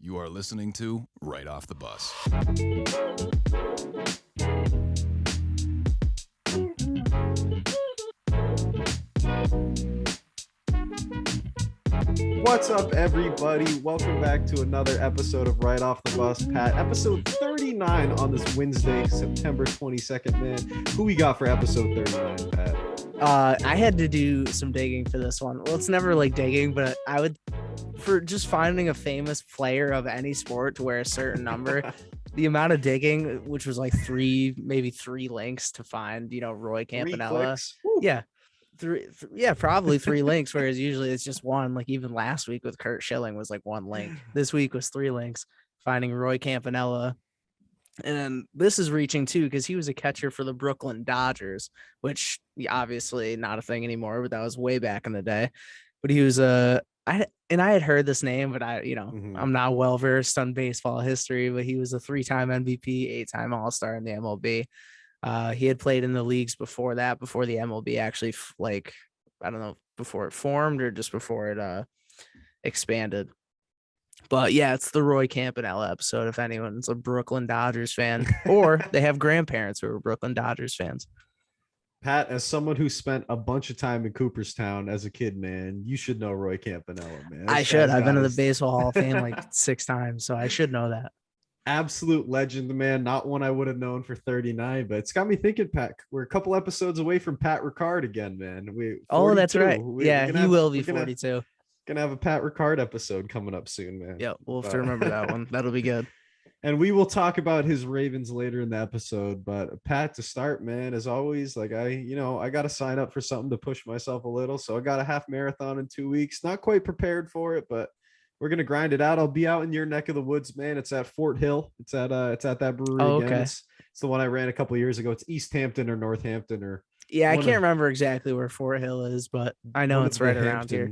You are listening to Right Off the Bus. What's up, everybody? Welcome back to another episode of Right Off the Bus, Pat. Episode 39 on this Wednesday, September 22nd, man. Who we got for episode 39, Pat? I had to do some digging for this one. Well, it's never like digging, but I would, for just finding a famous player of any sport to wear a certain number, the amount of digging, which was like maybe three links to find, Roy Campanella. Yeah. Probably three links, whereas usually it's just one. Like even last week with Kurt Schilling was like one link. This week was three links, finding Roy Campanella. And then this is reaching too, because he was a catcher for the Brooklyn Dodgers, which obviously not a thing anymore, but that was way back in the day. But he was I had heard this name, but I'm not well versed on baseball history, but he was a 3-time MVP, 8-time All-Star in the MLB. He had played in the leagues before that, before the MLB actually, I don't know, before it formed or just before it expanded. But yeah, it's the Roy Campanella episode. If anyone's a Brooklyn Dodgers fan, or they have grandparents who are Brooklyn Dodgers fans. Pat, as someone who spent a bunch of time in Cooperstown as a kid, man, you should know Roy Campanella, man. I should. I've been to the Baseball Hall of Fame like 6 times, so I should know that. Absolute legend, man. Not one I would have known for 39, but it's got me thinking, Pat. We're a couple episodes away from Pat Ricard again, man. That's right. He will be 42. Gonna have a Pat Ricard episode coming up soon, man. Yeah, we'll have to remember that one. That'll be good. And we will talk about his Ravens later in the episode. But Pat, to start, man, as always, like I got to sign up for something to push myself a little. So I got a half marathon in 2 weeks. Not quite prepared for it, but we're gonna grind it out. I'll be out in your neck of the woods, man. It's at Fort Hill. It's at that brewery. Oh, again. okay. It's the one I ran a couple of years ago. It's East Hampton or Northampton or. Yeah, I can't remember exactly where Fort Hill is, but I know it's right around here.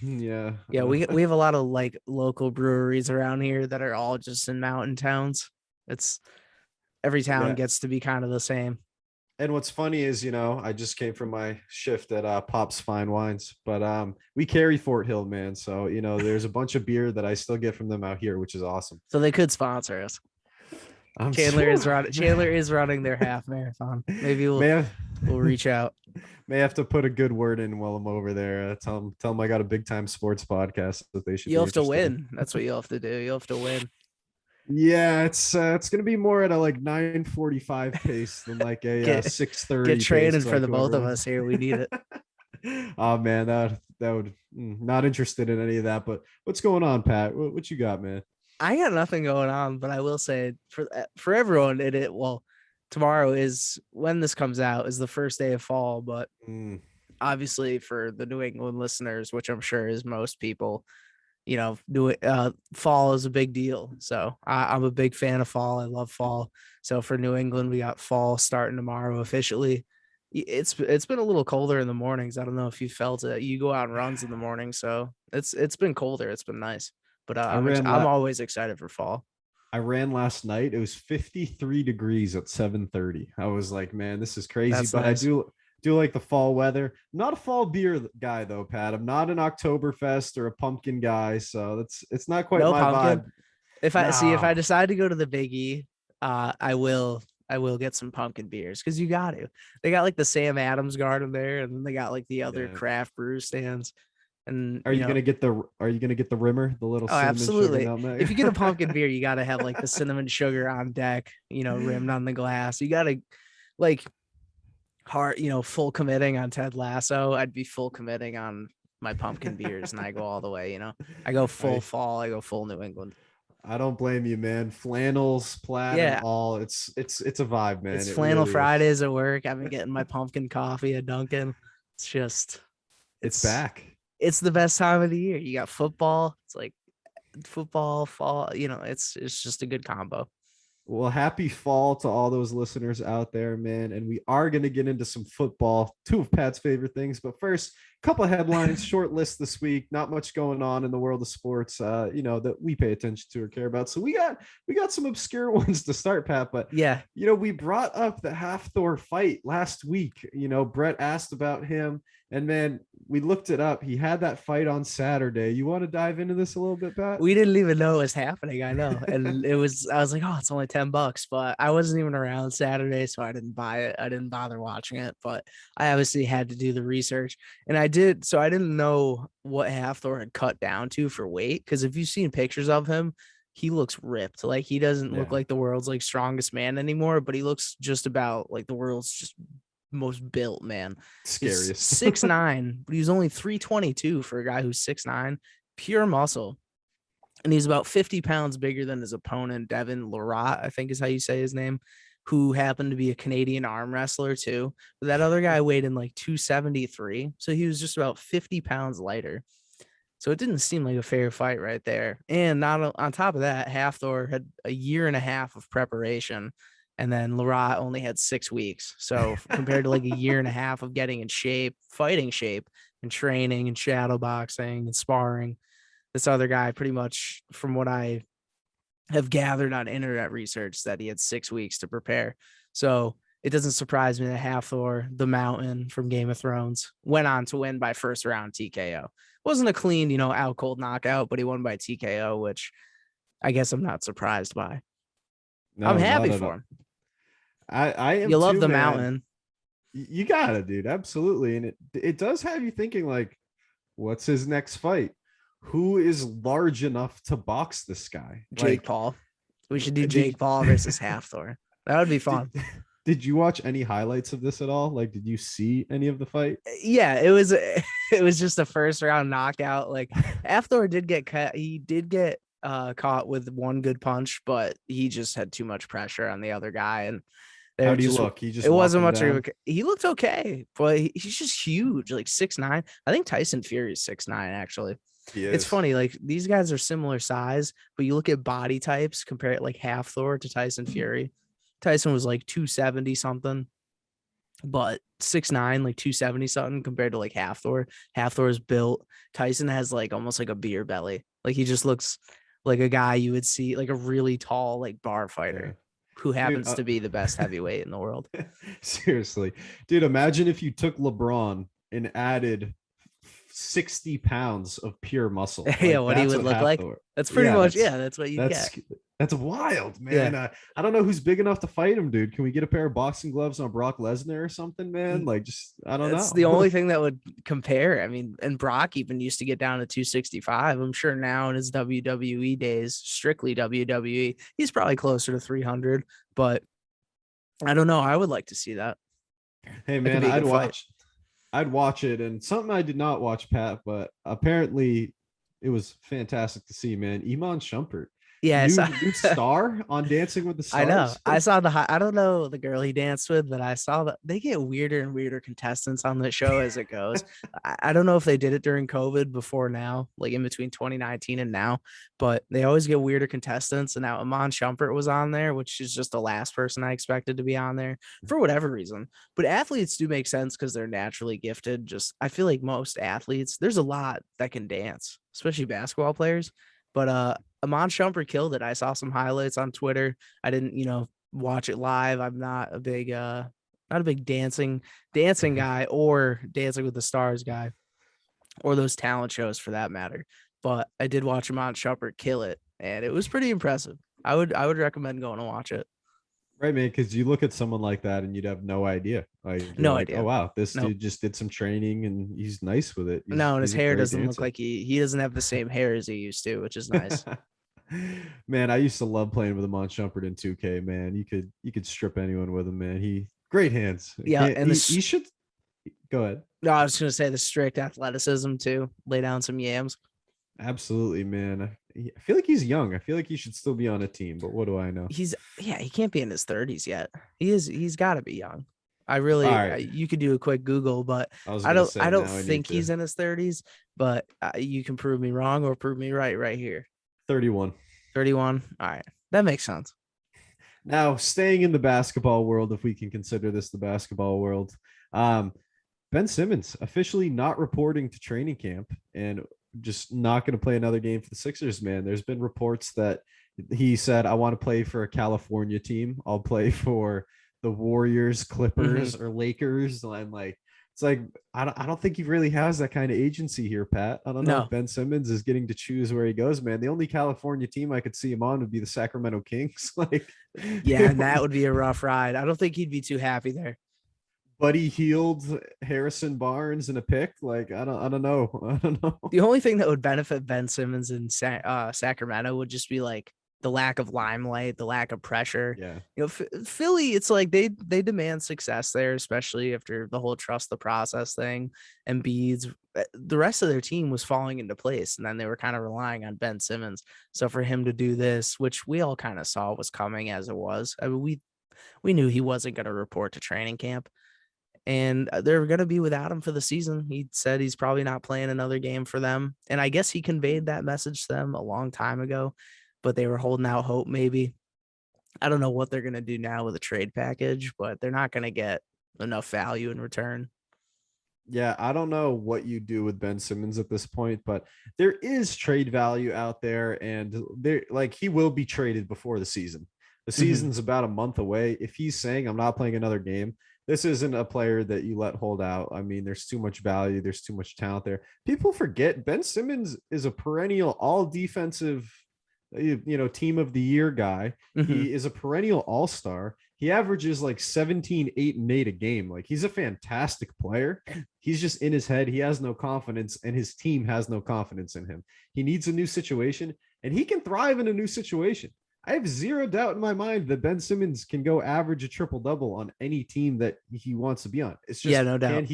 Yeah. Yeah, we have a lot of like local breweries around here that are all just in mountain towns. It's every town gets to be kind of the same. And what's funny is, I just came from my shift at Pop's Fine Wines, but we carry Fort Hill, man. So, there's a bunch of beer that I still get from them out here, which is awesome. So they could sponsor us. Chandler is running their half marathon. Maybe we'll reach out. May have to put a good word in while I'm over there. Tell them I got a big time sports podcast that they should. You'll have to win. That's what you'll have to do. You'll have to win. Yeah, it's gonna be more at a like 9:45 pace than like a 6:30. Get training for the both of us here. We need it. Oh man, that would not interested in any of that. But what's going on, Pat? What you got, man? I got nothing going on, but I will say for everyone, tomorrow is, when this comes out, is the first day of fall. But obviously for the New England listeners, which I'm sure is most people, fall is a big deal. So I'm a big fan of fall. I love fall. So for New England, we got fall starting tomorrow officially. It's been a little colder in the mornings. I don't know if you felt it. You go out and runs in the morning, so it's been colder. It's been nice. But I'm always excited for fall. I ran last night. It was 53 degrees at 7:30. I was like, man, this is crazy. That's but nice. I do like the fall weather. I'm not a fall beer guy though, Pat. I'm not an Oktoberfest or a pumpkin guy, so it's not quite my pumpkin. vibe. If I decide to go to the Big E, I will get some pumpkin beers, because you got to. They got like the Sam Adams garden there, and then they got like the other craft brew stands. And are you gonna get the rimmer, the little cinnamon absolutely sugar? If you get a pumpkin beer, you got to have like the cinnamon sugar on deck, rimmed on the glass. You got to like full committing on Ted Lasso. I'd be full committing on my pumpkin beers, and I go all the way. I go full fall. I go full New England. I don't blame you, man. Flannels, plaid, and all. It's a vibe, man. It's flannel really Fridays at work. I've been getting my pumpkin coffee at Dunkin'. It's back. It's the best time of the year. You got football. It's like football, fall. It's just a good combo. Well, happy fall to all those listeners out there, man. And we are going to get into some football, two of Pat's favorite things. But first, a couple of headlines, short list this week. Not much going on in the world of sports, that we pay attention to or care about. So we got some obscure ones to start, Pat. But yeah, we brought up the Hafthor fight last week. Brett asked about him, and man, we looked it up. He had that fight on Saturday. You want to dive into this a little bit, Pat? We didn't even know it was happening. I know. And I was like, oh, it's only $10, but I wasn't even around Saturday, so I didn't buy it. I didn't bother watching it, but I obviously had to do the research, and I did. So I didn't know what Hafthor had cut down to for weight. Cause if you've seen pictures of him, he looks ripped. Like he doesn't look like the world's like strongest man anymore, but he looks just about like the world's just most built man. Scariest. 6'9", but he's only 322 for a guy who's 6'9", pure muscle. And he's about 50 pounds bigger than his opponent, Devin Larat, I think is how you say his name, who happened to be a Canadian arm wrestler too. But that other guy weighed in like 273. So he was just about 50 pounds lighter. So it didn't seem like a fair fight right there. And not on top of that, Hafthor had a year and a half of preparation. And then Larat only had 6 weeks. So compared to like a year and a half of getting in shape, fighting shape, and training and shadow boxing and sparring, this other guy, pretty much from what I have gathered on internet research, that he had 6 weeks to prepare. So it doesn't surprise me that Hafthor, the Mountain from Game of Thrones, went on to win by first round TKO. Wasn't a clean, out cold knockout, but he won by TKO, which I guess I'm not surprised by. No, I'm happy for him. I am. You love the man. Mountain. You got it, dude. Absolutely. And it does have you thinking, like, what's his next fight? Who is large enough to box this guy? Jake Paul. We should do Jake Paul versus Hafthor. That would be fun. Did you watch any highlights of this at all? Like, did you see any of the fight? Yeah, it was just a first round knockout. Like Hafthor did get cut. He did get caught with one good punch, but he just had too much pressure on the other guy. And how do you look? It wasn't much of a, he looked okay, but he's just huge, like 6'9". I think Tyson Fury is 6'9", actually. It's funny, like these guys are similar size, but you look at body types, compare it like Hafthor to Tyson Fury. Tyson was like 270 something, but 6'9", like 270 something compared to like Hafthor. Hafthor is built. Tyson has like almost like a beer belly. Like he just looks like a guy you would see, like a really tall, like bar fighter who happens to be the best heavyweight in the world. Seriously, dude, imagine if you took LeBron and added 60 pounds of pure muscle. Like, what he would look like. That's pretty much, that's what you get. That's wild, man. I don't know who's big enough to fight him, dude. Can we get a pair of boxing gloves on Brock Lesnar or something, man? Like, just, I don't know. It's the only thing that would compare. I mean, and Brock even used to get down to 265. I'm sure now in his WWE days, strictly WWE, he's probably closer to 300, but I don't know. I would like to see that. Hey, man, I'd watch it. And something I did not watch, Pat, but apparently it was fantastic to see, man. Iman Shumpert. Yeah, new star on Dancing with the Stars. I know. I saw I don't know the girl he danced with, but I saw that they get weirder and weirder contestants on the show as it goes. I don't know if they did it during COVID before now, like in between 2019 and now, but they always get weirder contestants. And now Iman Shumpert was on there, which is just the last person I expected to be on there for whatever reason. But athletes do make sense because they're naturally gifted. Just I feel like most athletes, there's a lot that can dance, especially basketball players. But Iman Shumpert killed it. I saw some highlights on Twitter. I didn't, watch it live. I'm not a big dancing guy or Dancing with the Stars guy or those talent shows for that matter. But I did watch Iman Shumpert kill it, and it was pretty impressive. I would recommend going to watch it. Right, man, because you look at someone like that and you'd have no idea. No idea. Oh, wow, this dude just did some training and he's nice with it. And his hair doesn't look like he doesn't have the same hair as he used to, which is nice. Man, I used to love playing with Iman Shumpert in 2K, man. You could strip anyone with him, man. Great hands. Yeah, and he should go ahead. No, I was gonna say the strict athleticism too. Lay down some yams. Absolutely, man. I feel like he's young. I feel like he should still be on a team, but what do I know? He can't be in his 30s yet. He's got to be young. You could do a quick Google, but I don't think he's in his 30s, but you can prove me wrong or prove me right here. 31. All right. That makes sense. Now, staying in the basketball world, if we can consider this the basketball world, Ben Simmons officially not reporting to training camp and just not going to play another game for the Sixers, man. There's been reports that he said, I want to play for a California team. I'll play for the Warriors, Clippers, or Lakers. And like, it's like I don't think he really has that kind of agency here, Pat. I don't know No. if Ben Simmons is getting to choose where he goes, man. The only California team I could see him on would be the Sacramento Kings. Like, Yeah, and that would be a rough ride. I don't think he'd be too happy there. Buddy Hield, Harrison Barnes, and a pick. Like, I don't know. I don't know. The only thing that would benefit Ben Simmons in Sacramento would just be like the lack of limelight, the lack of pressure. Yeah. Philly, it's like they demand success there, especially after the whole trust the process thing. And the rest of their team was falling into place, and then they were kind of relying on Ben Simmons. So for him to do this, which we all kind of saw was coming as it was, I mean, we knew he wasn't going to report to training camp. And they're going to be without him for the season. He said he's probably not playing another game for them. And I guess he conveyed that message to them a long time ago, but they were holding out hope maybe. I don't know what they're going to do now with a trade package, but they're not going to get enough value in return. Yeah, I don't know what you do with Ben Simmons at this point, but there is trade value out there, and there like he will be traded before the season. The season's about a month away. If he's saying I'm not playing another game, this isn't a player that you let hold out. I mean, there's too much value. There's too much talent there. People forget Ben Simmons is a perennial all defensive, team of the year guy. He is a perennial all-star. He averages like 17, 8, and 8 a game. Like, he's a fantastic player. He's just in his head. He has no confidence, and his team has no confidence in him. He needs a new situation, and he can thrive in a new situation. I have zero doubt in my mind that Ben Simmons can go average a triple-double on any team that he wants to be on. It's just, yeah, no doubt.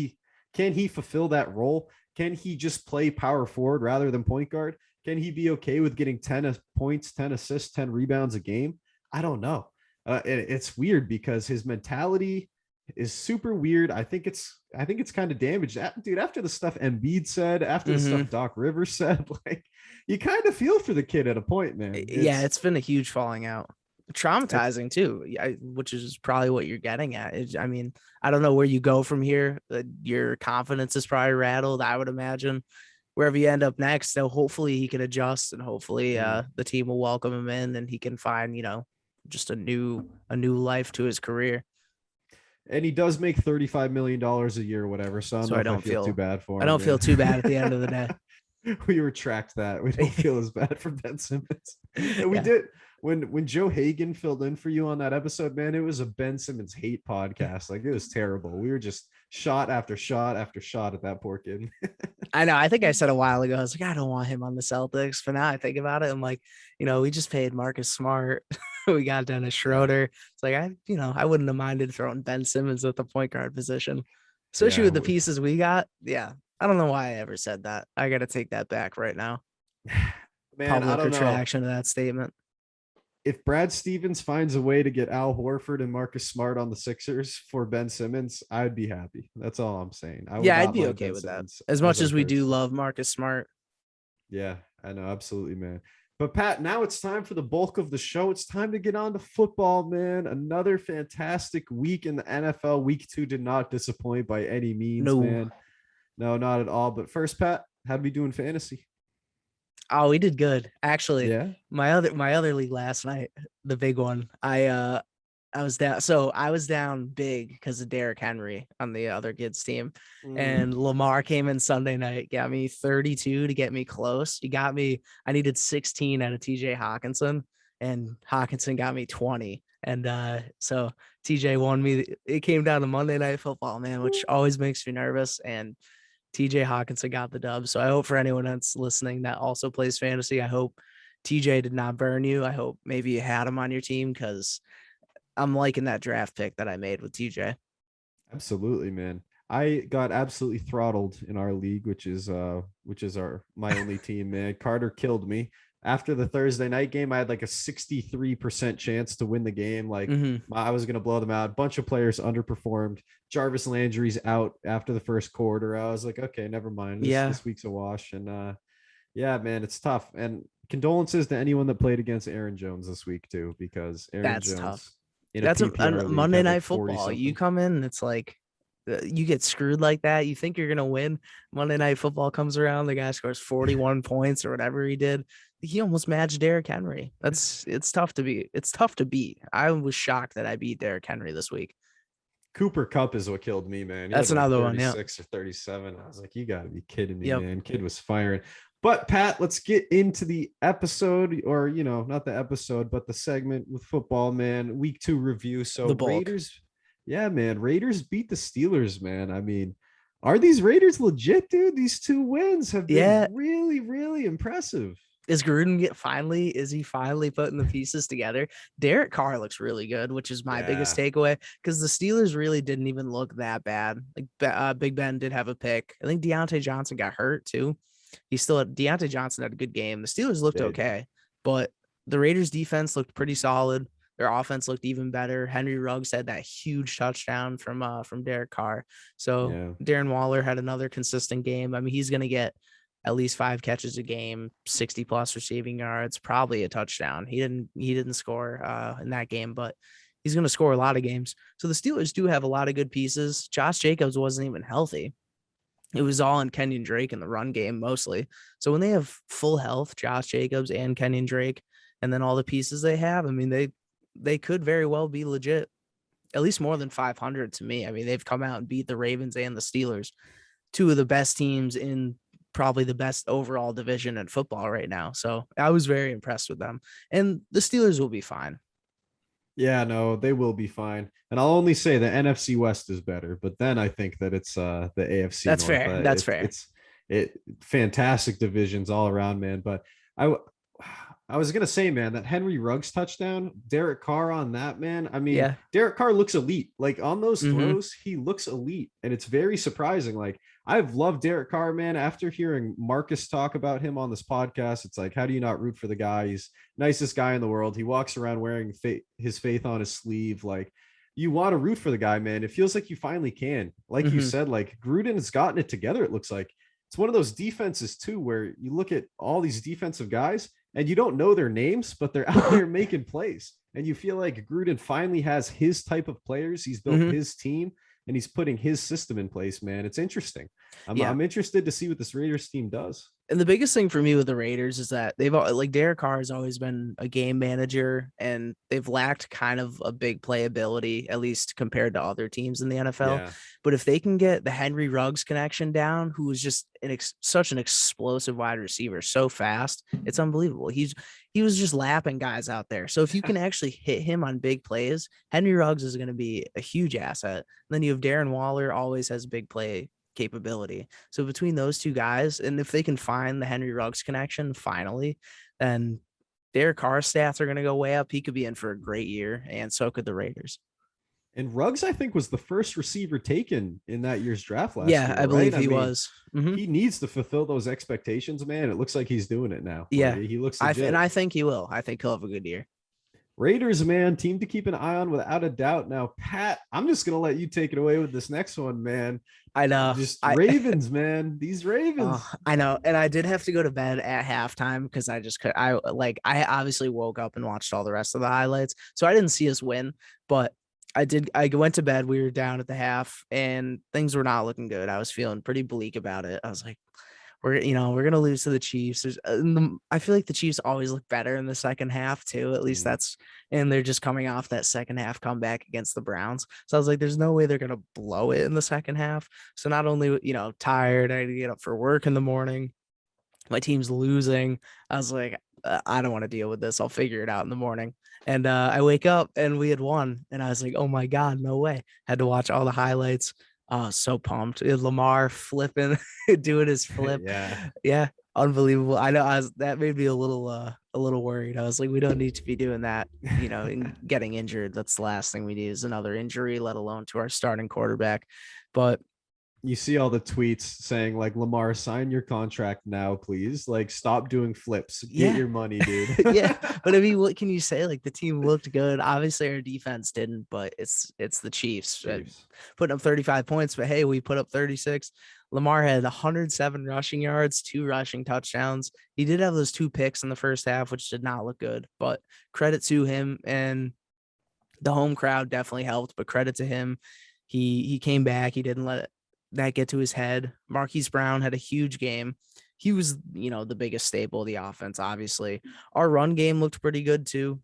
Can he fulfill that role? Can he just play power forward rather than point guard? Can he be okay with getting 10 points, 10 assists, 10 rebounds a game? I don't know. It's weird because his mentality is super weird. I think it's kind of damaged. Dude, after the stuff Embiid said, after the stuff Doc Rivers said, like, you kind of feel for the kid at a point, man. It's been a huge falling out. Traumatizing too, which is probably what you're getting at. I mean, I don't know where you go from here. Your confidence is probably rattled, I would imagine. Wherever you end up next, so hopefully he can adjust, and hopefully the team will welcome him in, and he can find, just a new life to his career. And he does make $35 million a year or whatever. So I don't feel too bad for him. I don't feel too bad at the end of the day. We retract that. We don't feel as bad for Ben Simmons. And we did when Joe Hagan filled in for you on that episode, man, it was a Ben Simmons hate podcast. Like, it was terrible. We were just shot after shot after shot at that poor kid. I know. I think I said a while ago, I was like, I don't want him on the Celtics. But now I think about it, I'm like, we just paid Marcus Smart. We got Dennis Schroeder. It's like, I wouldn't have minded throwing Ben Simmons at the point guard position, especially with the pieces we got. Yeah. I don't know why I ever said that. I got to take that back right now. Man, Public retraction of that statement. If Brad Stevens finds a way to get Al Horford and Marcus Smart on the Sixers for Ben Simmons, I'd be happy. That's all I'm saying. I'd be okay with that. As much as we do love Marcus Smart. Yeah, I know. Absolutely, man. But Pat, now it's time for the bulk of the show. It's time to get on to football, man. Another fantastic week in the NFL. Week 2 did not disappoint by any means, man. No, not at all. But first, Pat, how'd we do in fantasy? Oh, we did good. Actually, yeah. My other league last night, the big one, I was down. So I was down big because of Derrick Henry on the other kids team. And Lamar came in Sunday night, got me 32 to get me close. I needed 16 out of TJ Hawkinson, and Hawkinson got me 20. And so TJ won me. It came down to Monday Night Football, man, which always makes me nervous. And TJ Hawkinson got the dub. So I hope for anyone that's listening that also plays fantasy, I hope TJ did not burn you. I hope maybe you had him on your team, because I'm liking that draft pick that I made with TJ. Absolutely, man. I got absolutely throttled in our league, which is my only team, man. Carter killed me. After the Thursday night game, I had like a 63% chance to win the game. Like, I was going to blow them out. A bunch of players underperformed. Jarvis Landry's out after the first quarter. I was like, okay, never mind. This week's a wash. And yeah, man, it's tough. And condolences to anyone that played against Aaron Jones this week too, because Aaron Jones. Tough. That's a Monday Night Football. You come in, it's like you get screwed like that. You think you're going to win. Monday Night Football comes around. The guy scores 41 points or whatever he did. He almost matched Derrick Henry. It's tough to beat. I was shocked that I beat Derrick Henry this week. Cooper Kupp is what killed me, man. He That's had like another one. Yeah. 36 or 37. I was like, you got to be kidding me, Yep. man. Kid was firing. But Pat, let's get into the episode, or not the episode, but the segment with football, man. Week 2 review. So The bulk. Raiders, yeah, man. Raiders beat the Steelers, man. I mean, are these Raiders legit, dude? These 2 wins have been really, really impressive. Is Gruden finally putting the pieces together? Derek Carr looks really good, which is my biggest takeaway, because the Steelers really didn't even look that bad. Like Big Ben did have a pick. I think Deontay Johnson got hurt too. Deontay Johnson had a good game. The Steelers looked okay, but the Raiders defense looked pretty solid. Their offense looked even better. Henry Ruggs had that huge touchdown from Derek Carr. So Darren Waller had another consistent game. I mean, he's going to get at least 5 catches a game, 60 plus receiving yards, probably a touchdown. He didn't score in that game, but he's going to score a lot of games. So the Steelers do have a lot of good pieces. Josh Jacobs wasn't even healthy. It was all in Kenyon Drake in the run game mostly. So when they have full health, Josh Jacobs and Kenyon Drake, and then all the pieces they have, I mean, they could very well be legit, at least more than 500 to me. I mean, they've come out and beat the Ravens and the Steelers, 2 of the best teams in probably the best overall division in football right now. So I was very impressed with them, and the Steelers will be fine. Yeah, no, they will be fine. And I'll only say the NFC West is better, but then I think that it's the AFC. That's North. fair. That's fair. It's fantastic divisions all around, man. But I was gonna say, man, that Henry Ruggs touchdown, Derek Carr on that, man. I mean, Derek Carr looks elite. Like on those throws, he looks elite, and it's very surprising. Like I've loved Derek Carr, man. After hearing Marcus talk about him on this podcast, it's like, how do you not root for the guy? He's nicest guy in the world. He walks around wearing his faith on his sleeve. Like you want to root for the guy, man. It feels like you finally can. Like you said, like Gruden has gotten it together. It looks like it's one of those defenses too, where you look at all these defensive guys and you don't know their names, but they're out there making plays. And you feel like Gruden finally has his type of players. He's built his team and he's putting his system in place, man. It's interesting. I'm interested to see what this Raiders team does. And the biggest thing for me with the Raiders is that they've like Derek Carr has always been a game manager, and they've lacked kind of a big playability, at least compared to other teams in the NFL. Yeah. But if they can get the Henry Ruggs connection down, who is just such an explosive wide receiver, so fast, it's unbelievable. He was just lapping guys out there. So if you can actually hit him on big plays, Henry Ruggs is going to be a huge asset. And then you have Darren Waller, always has big play capability. So between those 2 guys, and if they can find the Henry Ruggs connection finally, then Derek Carr's stats are going to go way up. He could be in for a great year, and so could the Raiders. And Ruggs, I think, was the first receiver taken in that year's draft last year. Yeah, I believe he was. He needs to fulfill those expectations, man. It looks like he's doing it now. Yeah, he looks legit. And I think he will. I think he'll have a good year. Raiders, man, team to keep an eye on without a doubt. Now, Pat, I'm just going to let you take it away with this next one, man. I know. Ravens, man. These Ravens. I know. And I did have to go to bed at halftime because I obviously woke up and watched all the rest of the highlights. So I didn't see us win, but I went to bed. We were down at the half and things were not looking good. I was feeling pretty bleak about it. I was like, we're going to lose to the Chiefs. I feel like the Chiefs always look better in the second half too. At least and they're just coming off that second half comeback against the Browns. So I was like, there's no way they're going to blow it in the second half. So not only, tired, I had to get up for work in the morning. My team's losing. I was like, I don't want to deal with this. I'll figure it out in the morning. And I wake up and we had won. And I was like, oh my God, no way. Had to watch all the highlights. Oh, so pumped. Lamar flipping, doing his flip. Yeah. Unbelievable. I know that made me a little worried. I was like, we don't need to be doing that, and getting injured. That's the last thing we need is another injury, let alone to our starting quarterback. But you see all the tweets saying like, Lamar, sign your contract now, please. Like, stop doing flips. Get your money, dude. Yeah. But I mean, what can you say? Like, the team looked good. Obviously, our defense didn't, but it's the Chiefs. Putting up 35 points, but hey, we put up 36. Lamar had 107 rushing yards, 2 rushing touchdowns. He did have those 2 picks in the first half, which did not look good, but credit to him. And the home crowd definitely helped, but credit to him. He came back. He didn't let that get to his head. Marquise Brown had a huge game. He was, the biggest staple of the offense, obviously. Our run game looked pretty good too.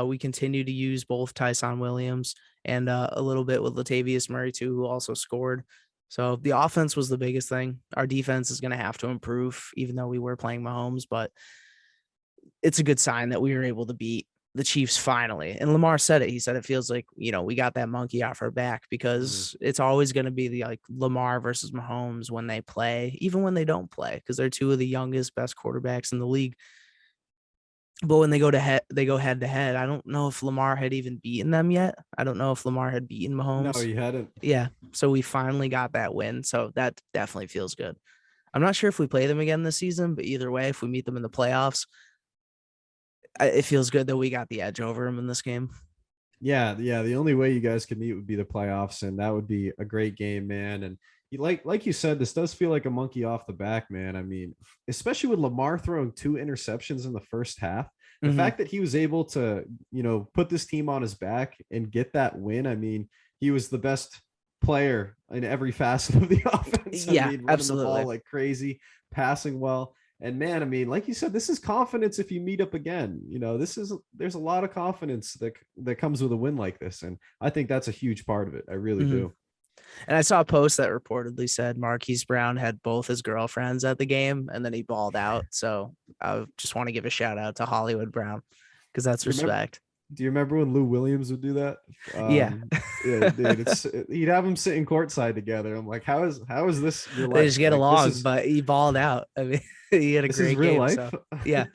We continue to use both Tyson Williams and a little bit with Latavius Murray too, who also scored. So the offense was the biggest thing. Our defense is going to have to improve, even though we were playing Mahomes, but it's a good sign that we were able to beat the Chiefs finally. And Lamar said it. He said it feels like, we got that monkey off our back, because it's always going to be the Lamar versus Mahomes when they play, even when they don't play, because they're two of the youngest, best quarterbacks in the league. But when they go head to head. I don't know if Lamar had even beaten them yet. I don't know if Lamar had beaten Mahomes. No, he hadn't. Yeah. So we finally got that win. So that definitely feels good. I'm not sure if we play them again this season, but either way, if we meet them in the playoffs, it feels good that we got the edge over them in this game. Yeah. The only way you guys could meet would be the playoffs, and that would be a great game, man. And like you said, this does feel like a monkey off the back, man. I mean, especially with Lamar throwing 2 interceptions in the first half, the fact that he was able to, put this team on his back and get that win. I mean, he was the best player in every facet of the offense. Yeah, running absolutely. the ball like crazy, passing well. And man, I mean, like you said, this is confidence if you meet up again. There's a lot of confidence that comes with a win like this. And I think that's a huge part of it. I really do. And I saw a post that reportedly said Marquise Brown had both his girlfriends at the game, and then he balled out. So I just want to give a shout out to Hollywood Brown, because that's respect. Do you remember when Lou Williams would do that? Yeah, dude, he'd have them sitting courtside together. I'm like, how is this your life? They just get along, but he balled out. I mean, he had a great real game. Life. So, yeah,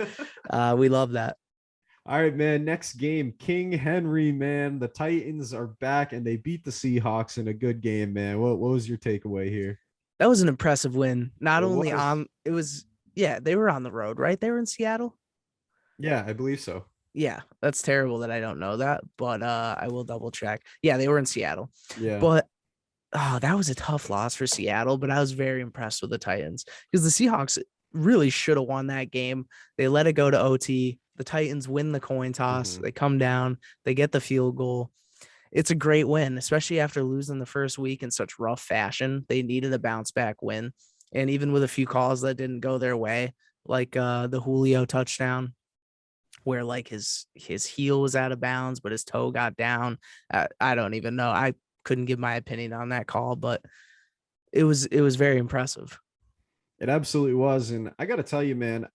we love that. All right, man. Next game, King Henry, man. The Titans are back and they beat the Seahawks in a good game, man. What was your takeaway here? That was an impressive win. They were on the road, right? They were in Seattle. Yeah, I believe so. Yeah, that's terrible that I don't know that, but I will double check. Yeah, they were in Seattle. Yeah. But that was a tough loss for Seattle, but I was very impressed with the Titans, because the Seahawks really should have won that game. They let it go to OT. The Titans win the coin toss. They come down. They get the field goal. It's a great win, especially after losing the first week in such rough fashion. They needed a bounce back win. And even with a few calls that didn't go their way, like the Julio touchdown, where his heel was out of bounds, but his toe got down. I don't even know. I couldn't give my opinion on that call, but it was very impressive. It absolutely was. And I got to tell you, man,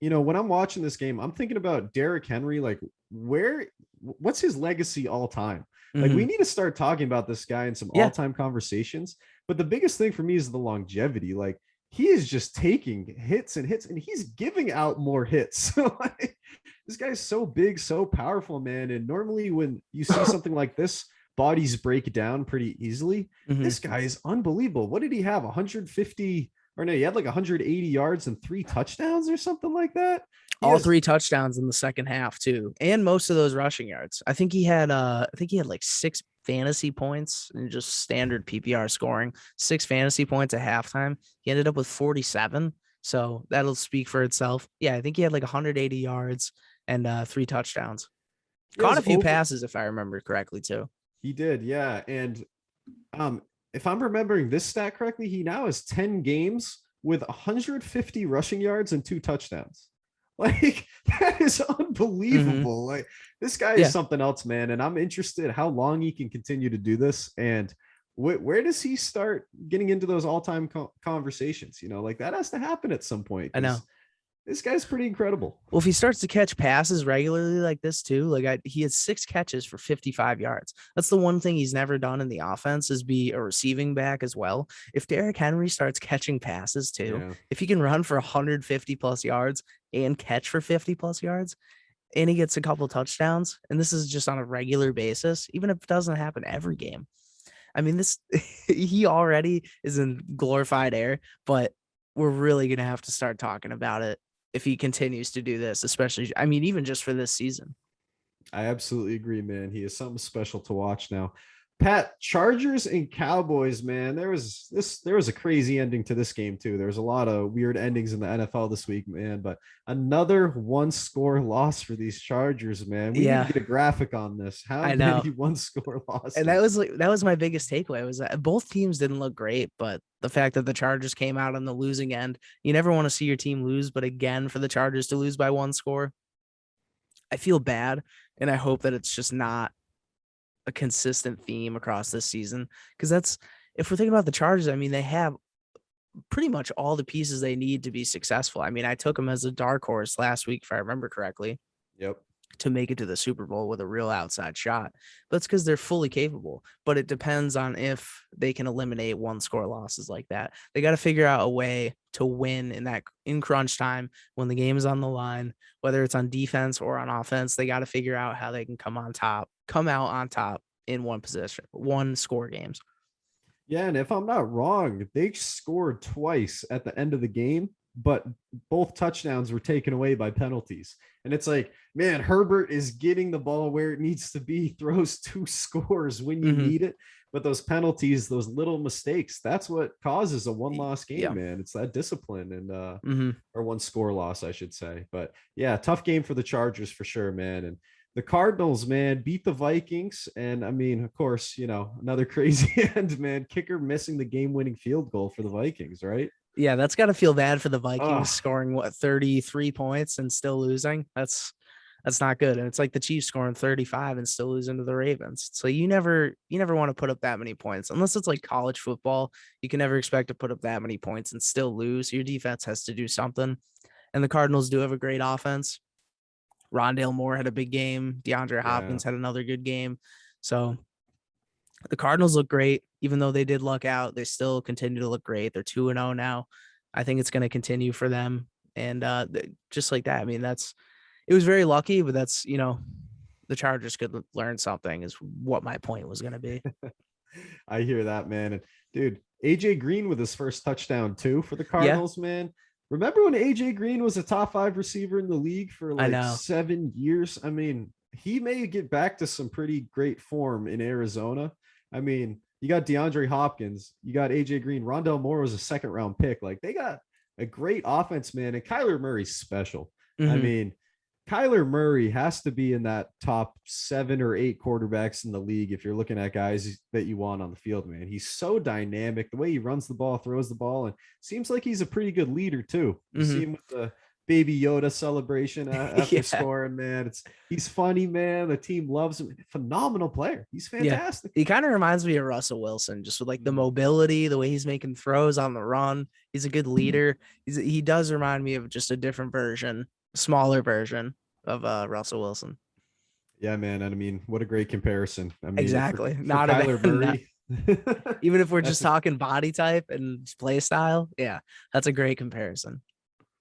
when I'm watching this game, I'm thinking about Derrick Henry. What's his legacy all time? We need to start talking about this guy in some all-time conversations. But the biggest thing for me is the longevity. He is just taking hits and hits, and he's giving out more hits. This guy's so big, so powerful, man. And normally when you see something like this, bodies break down pretty easily. This guy is unbelievable. What did he have? 150, or no, he had 180 yards and 3 touchdowns or something like that. All 3 touchdowns in the second half too, and most of those rushing yards. I think he had 6 fantasy points and just standard PPR scoring. 6 fantasy points at halftime. He ended up with 47, so that'll speak for itself. Yeah, I think he had 180 yards and 3 touchdowns. Caught a few passes, if I remember correctly, too. He did, yeah. And if I'm remembering this stat correctly, he now has 10 games with 150 rushing yards and 2 touchdowns. That is unbelievable. This guy is something else, man. And I'm interested how long he can continue to do this. And where does he start getting into those all-time conversations? That has to happen at some point. I know. This guy's pretty incredible. Well, if he starts to catch passes regularly like this too, he had 6 catches for 55 yards. That's the one thing he's never done in the offense, is be a receiving back as well. If Derrick Henry starts catching passes too, if he can run for 150 plus yards and catch for 50 plus yards, and he gets a couple touchdowns, and this is just on a regular basis, even if it doesn't happen every game. I mean, he already is in glorified air, but we're really going to have to start talking about it if he continues to do this, especially, even just for this season. I absolutely agree, man. He is something special to watch now. Pat, Chargers and Cowboys, man. There was a crazy ending to this game too. There's a lot of weird endings in the NFL this week, man. But another 1-score loss for these Chargers, man. We need to get a graphic on this. How many 1-score losses? And that was my biggest takeaway, was that both teams didn't look great, but the fact that the Chargers came out on the losing end, you never want to see your team lose. But again, for the Chargers to lose by 1 score, I feel bad, and I hope that it's just not a consistent theme across this season. Because that's, if we're thinking about the Chargers, I mean, they have pretty much all the pieces they need to be successful. I mean, I took them as a dark horse last week, if I remember correctly, Yep. to make it to the Super Bowl with a real outside shot. But it's because they're fully capable. But it depends on if they can eliminate one score losses like that. They got to figure out a way to win in crunch time when the game is on the line, whether it's on defense or on offense. They got to figure out how they can come out on top in one score games. Yeah, and if I'm not wrong, they scored twice at the end of the game, but both touchdowns were taken away by penalties. And it's like, man, Herbert is getting the ball where it needs to be, throws 2 scores when you need it. But those penalties, those little mistakes, that's what causes a one-loss game, man. It's that discipline and or one score loss, I should say. But yeah, tough game for the Chargers for sure, man. And the Cardinals, man, beat the Vikings. And I mean, of course, another crazy end, man. Kicker missing the game-winning field goal for the Vikings, right? Yeah, that's got to feel bad for the Vikings scoring 33 points and still losing. That's not good. And it's like the Chiefs scoring 35 and still losing to the Ravens. So you never want to put up that many points unless it's like college football. You can never expect to put up that many points and still lose. Your defense has to do something. And the Cardinals do have a great offense. Rondale Moore had a big game. DeAndre Hopkins had another good game. So the Cardinals look great. Even though they did luck out, they still continue to look great. They're 2-0 now. I think it's going to continue for them. And just like that, I mean, it was very lucky, but that's, the Chargers could learn something is what my point was going to be. I hear that, man. And dude, AJ Green with his first touchdown too for the Cardinals, man. Remember when AJ Green was a top 5 receiver in the league for like 7 years? I mean, he may get back to some pretty great form in Arizona. I mean, you got DeAndre Hopkins, you got AJ Green, Rondale Moore was a 2nd round pick. Like they got a great offense, man. And Kyler Murray's special. I mean, Kyler Murray has to be in that top 7 or 8 quarterbacks in the league if you're looking at guys that you want on the field, man. He's so dynamic. The way he runs the ball, throws the ball, and seems like he's a pretty good leader too. You see him with the Baby Yoda celebration after scoring, man. He's funny, man. The team loves him. Phenomenal player. He's fantastic. He kind of reminds me of Russell Wilson, just with like the mobility, the way he's making throws on the run. He's a good leader. He does remind me of just a different version, smaller version of Russell Wilson. Yeah, man. And I mean, what a great comparison. I mean, exactly. For Kyler Murray. Even if we're just talking body type and play style, that's a great comparison.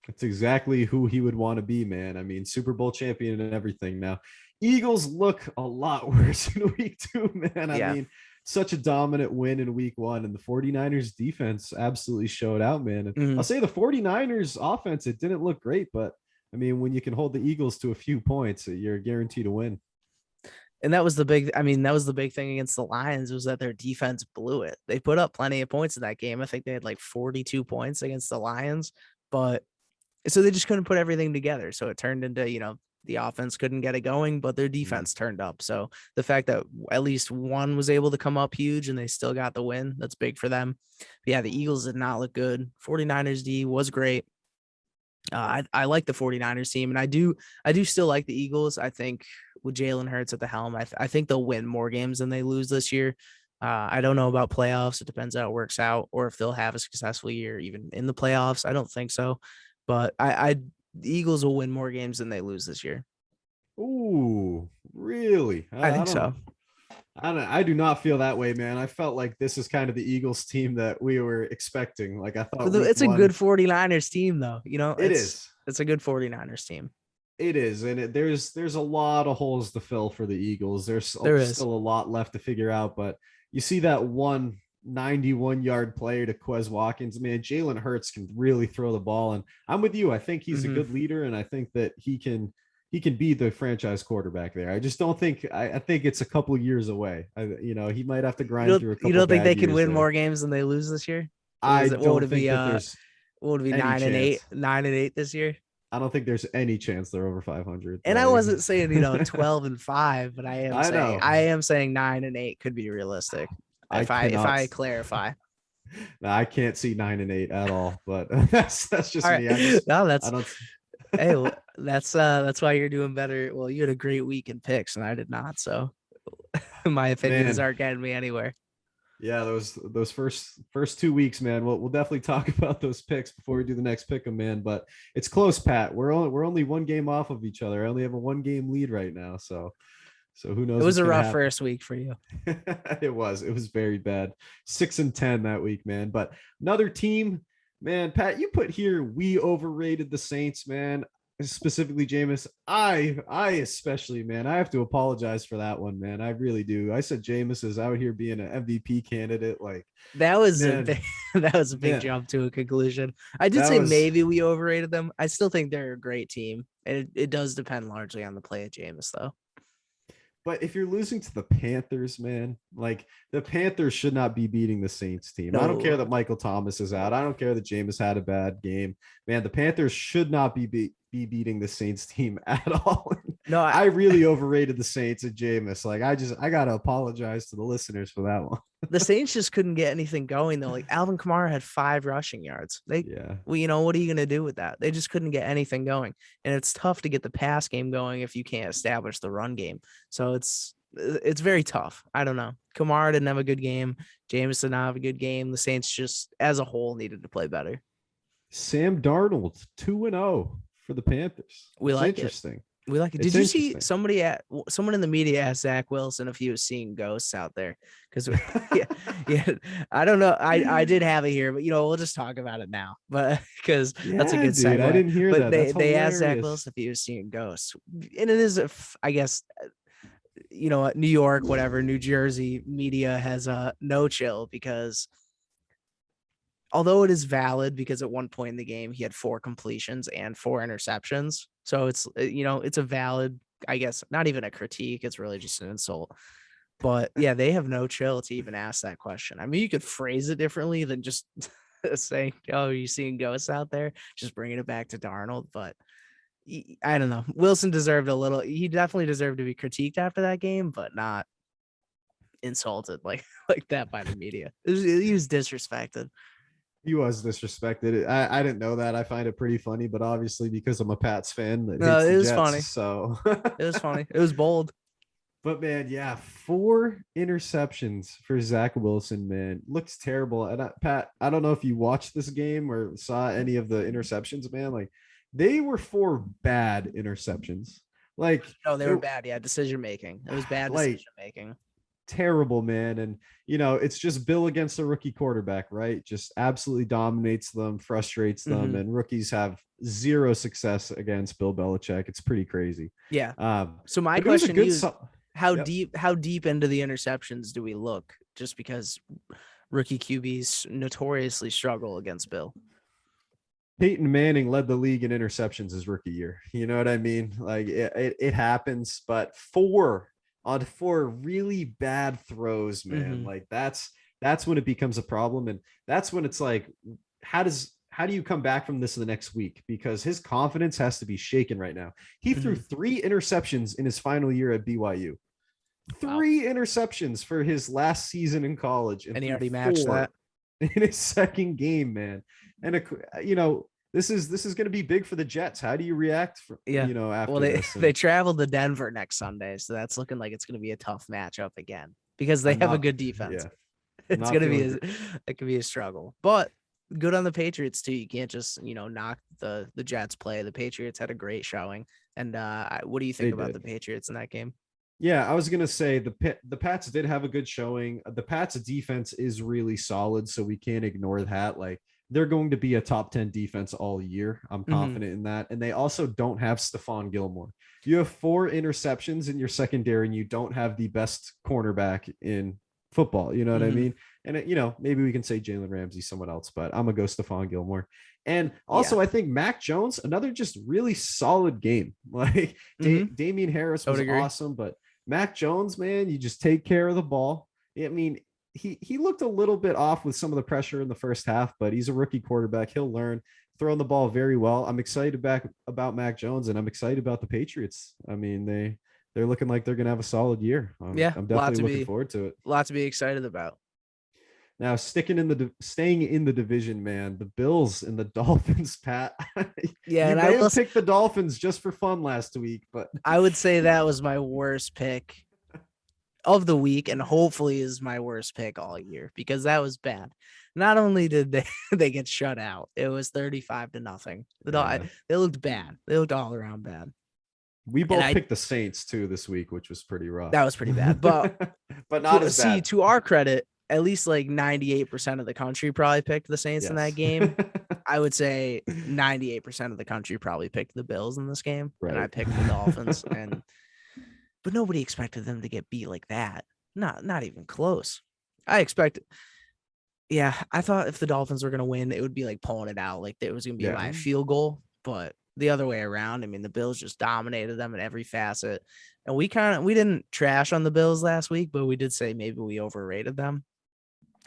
It's exactly who he would want to be, man. I mean, Super Bowl champion and everything. Now, Eagles look a lot worse in week 2, man. I mean, such a dominant win in week 1, and the 49ers defense absolutely showed out, man. And I'll say the 49ers offense, it didn't look great, but I mean, when you can hold the Eagles to a few points, you're guaranteed to win. And that was the big thing against the Lions was that their defense blew it. They put up plenty of points in that game. I think they had like 42 points against the Lions, but so they just couldn't put everything together. So it turned into, the offense couldn't get it going, but their defense turned up. So the fact that at least one was able to come up huge and they still got the win, that's big for them. But yeah, the Eagles did not look good. 49ers D was great. I like the 49ers team, and I do still like the Eagles. I think with Jalen Hurts at the helm, I think they'll win more games than they lose this year. I don't know about playoffs. It depends how it works out, or if they'll have a successful year even in the playoffs. I don't think so. But the Eagles will win more games than they lose this year. Ooh, really? I think so. I do not feel that way, man. I felt like this is kind of the Eagles team that we were expecting. Like I thought it's a good 49ers team, though. It's a good 49ers team. It is, and there's a lot of holes to fill for the Eagles. There's still a lot left to figure out, but you see that 91-yard player to Quez Watkins, man. Jalen Hurts can really throw the ball, and I'm with you. I think he's a good leader, and I think that he can be the franchise quarterback there. I just don't think I think it's a couple of years away. He might have to grind through a couple. You don't think they can win more games than they lose this year? What would it be 9-8 this year? I don't think there's any chance they're over 500. And I wasn't saying 12-5, but I am saying 9-8 could be realistic. If I clarify. No, I can't see 9-8 at all, but that's just me. Hey, that's why you're doing better. Well, you had a great week in picks and I did not. So my opinions Man. aren't getting me anywhere. Yeah, those first 2 weeks, man. We'll definitely talk about those picks before we do the next pick 'em, man. But it's close, Pat. We're only one game off of each other. I only have a 1-game lead right now. So who knows? It was what's a gonna rough happen. first week for you. It was very bad. 6-10 that week, man. But another team, man. Pat, you put here we overrated the Saints, man. Specifically, Jameis. I especially, man. I have to apologize for that one, man. I really do. I said Jameis is out here being an MVP candidate. Like, That was a man, big, that was a big man, jump to a conclusion. I did that say was. maybe we overrated them. I still think they're a great team. It does depend largely on the play of Jameis, though. But if you're losing to the Panthers, man, like the Panthers should not be beating the Saints team. I don't care No. that Michael Thomas is out. I don't care that Jameis had a bad game. Man, the Panthers should not be beating the Saints team at all. No, I really overrated the Saints and Jameis. Like I gotta apologize to the listeners for that one. the Saints just couldn't get anything going though. Like Alvin Kamara had 5 rushing yards. Yeah. Well, what are you gonna do with that? They just couldn't get anything going, and it's tough to get the pass game going if you can't establish the run game. So it's very tough. I don't know. Kamara didn't have a good game. Jameis did not have a good game. The Saints just as a whole needed to play better. Sam Darnold, 2-0 for the Panthers. We It's like it. interesting. We like it. It's Did you see interesting. someone in the media asked Zach Wilson if he was seeing ghosts out there? Because yeah, I don't know. I did have it here, but we'll just talk about it now. But because that's a Yeah, good dude. segue. I didn't hear But that. That's they asked Zach hilarious. Wilson if he was seeing ghosts, and it is I guess New York, whatever, New Jersey media has no chill because although it is valid because at one point in the game he had 4 completions and 4 interceptions. So it's it's a valid, I guess, not even a critique. It's really just an insult. But yeah, they have no chill to even ask that question. I mean, you could phrase it differently than just saying, "Oh, are you seeing ghosts out there?" Just bringing it back to Darnold. But I don't know. Wilson deserved a little. He definitely deserved to be critiqued after that game, but not insulted like that by the media. He was disrespected. He was disrespected. I didn't know that. I find it pretty funny, but obviously because I'm a Pats fan that No, hates it the was Jets, funny. so It was funny. It was bold. But man, yeah, 4 interceptions for Zach Wilson, man. Looks terrible. And Pat, I don't know if you watched this game or saw any of the interceptions, man. Like they were 4 bad interceptions. Like No, they were bad. Yeah, decision making. It was bad like decision making. terrible, man. And it's just Bill against a rookie quarterback, right? Just absolutely dominates them, frustrates them, Mhm. and rookies have 0 success against Bill Belichick. It's pretty crazy. Yeah. Um, So my but it was a question to good you is, how Yep. deep into the interceptions do we look? Just because rookie QBs notoriously struggle against Bill. Peyton Manning led the league in interceptions his rookie year. You know what I mean? Like it happens, but 4 on 4 really bad throws, man. Mhm. Like that's when it becomes a problem. And that's when it's like, how do you come back from this the next week? Because his confidence has to be shaken right now. He threw 3 interceptions in his final year at BYU. Wow. 3 interceptions for his last season in college. And he threw already matched 4 that. in his second game, man. And this is going to be big for the Jets. How do you react Yeah. after Well, they this? they traveled to Denver next Sunday, so that's looking like it's going to be a tough matchup again because they I'm have a not- good defense. Yeah, It's not going to be feeling it could be a struggle. But good on the Patriots too. You can't just, knock the Jets play. The Patriots had a great showing. And what do you think They about did. the Patriots in that game? Yeah, I was gonna say the Pats did have a good showing. The Pats defense is really solid, so we can't ignore that. Like they're going to be a top 10 defense all year. I'm confident in that. And they also don't have Stephon Gilmore. You have 4 interceptions in your secondary, and you don't have the best cornerback in football. You know what I mean? And maybe we can say Jalen Ramsey, someone else, but I'm gonna go Stephon Gilmore. And also, I think Mac Jones, another just really solid game. Like Damian Harris was awesome, but Mac Jones, man, you just take care of the ball. I mean, he looked a little bit off with some of the pressure in the first half, but he's a rookie quarterback. He'll learn, throwing the ball very well. I'm excited about Mac Jones, and I'm excited about the Patriots. I mean, they're looking like they're gonna have a solid year. I'm definitely looking forward to it. A lot to be excited about. Now, staying in the division, man, the Bills and the Dolphins, Pat. Yeah, you and may have picked the Dolphins just for fun last week, but I would say that was my worst pick of the week, and hopefully is my worst pick all year because that was bad. Not only did they they get shut out, it was 35-0. They looked bad. They looked all around bad. We both picked the Saints too this week, which was pretty rough. That was pretty bad, but not as bad. To our credit, at least like 98% of the country probably picked the Saints in that game. I would say 98% of the country probably picked the Bills in this game, and I picked the Dolphins. But nobody expected them to get beat like that. Not even close. I thought if the Dolphins were going to win, it would be like pulling it out, like it was going to be by a field goal. But the other way around, I mean, the Bills just dominated them in every facet. And we didn't trash on the Bills last week, but we did say maybe we overrated them.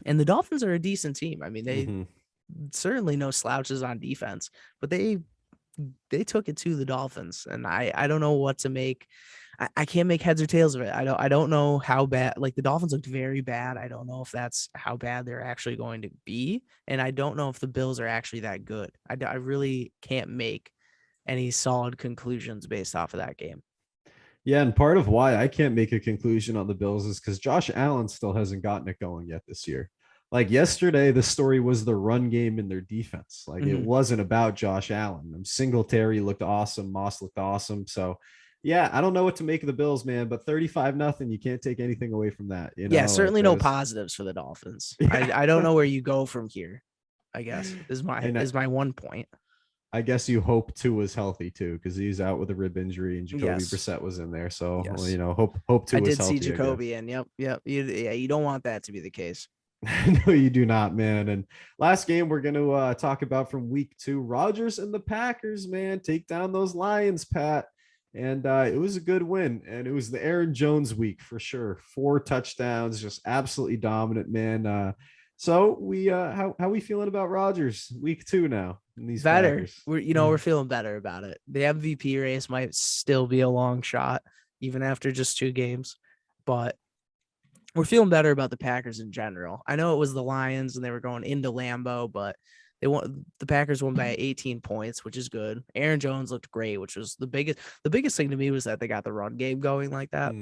And the Dolphins are a decent team. I mean, they certainly no slouches on defense, but they took it to the Dolphins. And I don't know what to make. I can't make heads or tails of it. I don't know how bad, like the Dolphins looked very bad. I don't know if that's how bad they're actually going to be. And I don't know if the Bills are actually that good. I really can't make any solid conclusions based off of that game. Yeah, and part of why I can't make a conclusion on the Bills is because Josh Allen still hasn't gotten it going yet this year. Like yesterday, the story was the run game in their defense. Like it wasn't about Josh Allen. Singletary looked awesome. Moss looked awesome. So yeah, I don't know what to make of the Bills, man, but 35-0, you can't take anything away from that. Certainly no positives for the Dolphins. Yeah. I don't know where you go from here, I guess, is my one point. I guess you hope Tua is healthy too, because he's out with a rib injury and Jacoby Brissett was in there. So hope Tua is healthy. I did see Jacoby, and yep. You don't want that to be the case. No, you do not, man. And last game we're going to talk about from week 2, Rodgers and the Packers, man, take down those Lions, Pat. And it was a good win, and it was the Aaron Jones week for sure. 4 touchdowns, just absolutely dominant, man. So we how we feeling about Rodgers week 2 now? These better. Packers? We're feeling better about it. The MVP race might still be a long shot, even after just 2 games, but we're feeling better about the Packers in general. I know it was the Lions and they were going into Lambeau, but the Packers won by 18 points, which is good. Aaron Jones looked great, which was the biggest thing to me was that they got the run game going like that.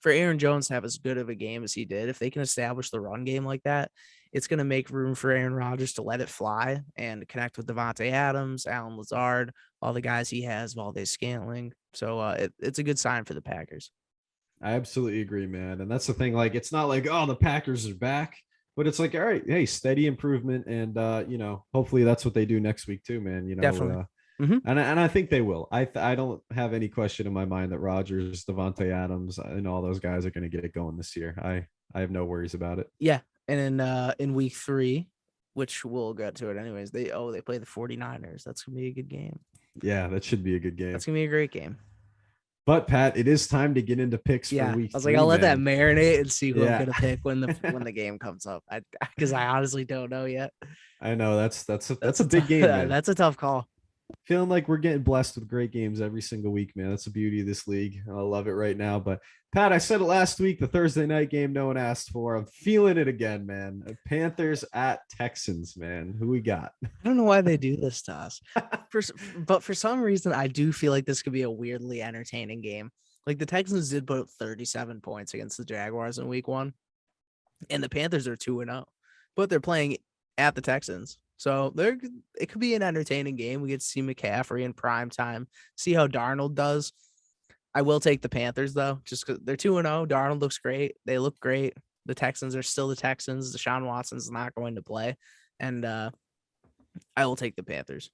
For Aaron Jones to have as good of a game as he did, if they can establish the run game like that, it's going to make room for Aaron Rodgers to let it fly and connect with Devontae Adams, Allen Lazard, all the guys he has, Valdes-Scantling. So it's a good sign for the Packers. I absolutely agree, man. And that's the thing. Like, it's not like, oh, the Packers are back, but it's like, all right, hey, steady improvement. And, hopefully that's what they do next week too, man. Definitely. And I think they will. I don't have any question in my mind that Rodgers, Devontae Adams, and all those guys are going to get it going this year. I have no worries about it. Yeah. And in week 3, which we'll get to it anyways, they play the 49ers. That's going to be a good game. Yeah, that should be a good game. That's going to be a great game. But Pat, it is time to get into picks for week 3. I was like, I'll let that marinate and see who I'm gonna pick when the game comes up. Because I honestly don't know yet. I know that's a big game, man. That's a tough call. Feeling like we're getting blessed with great games every single week, man. That's the beauty of this league. I love it right now. But Pat, I said it last week, the Thursday night game no one asked for. I'm feeling it again, man. Panthers at Texans, man. Who we got? I don't know why they do this to us. But for some reason, I do feel like this could be a weirdly entertaining game. Like the Texans did put up 37 points against the Jaguars in week 1. And the Panthers are 2-0. But they're playing at the Texans. So it could be an entertaining game. We get to see McCaffrey in prime time, see how Darnold does. I will take the Panthers, though, just because they're 2-0. Darnold looks great. They look great. The Texans are still the Texans. Deshaun Watson's not going to play. And I will take the Panthers.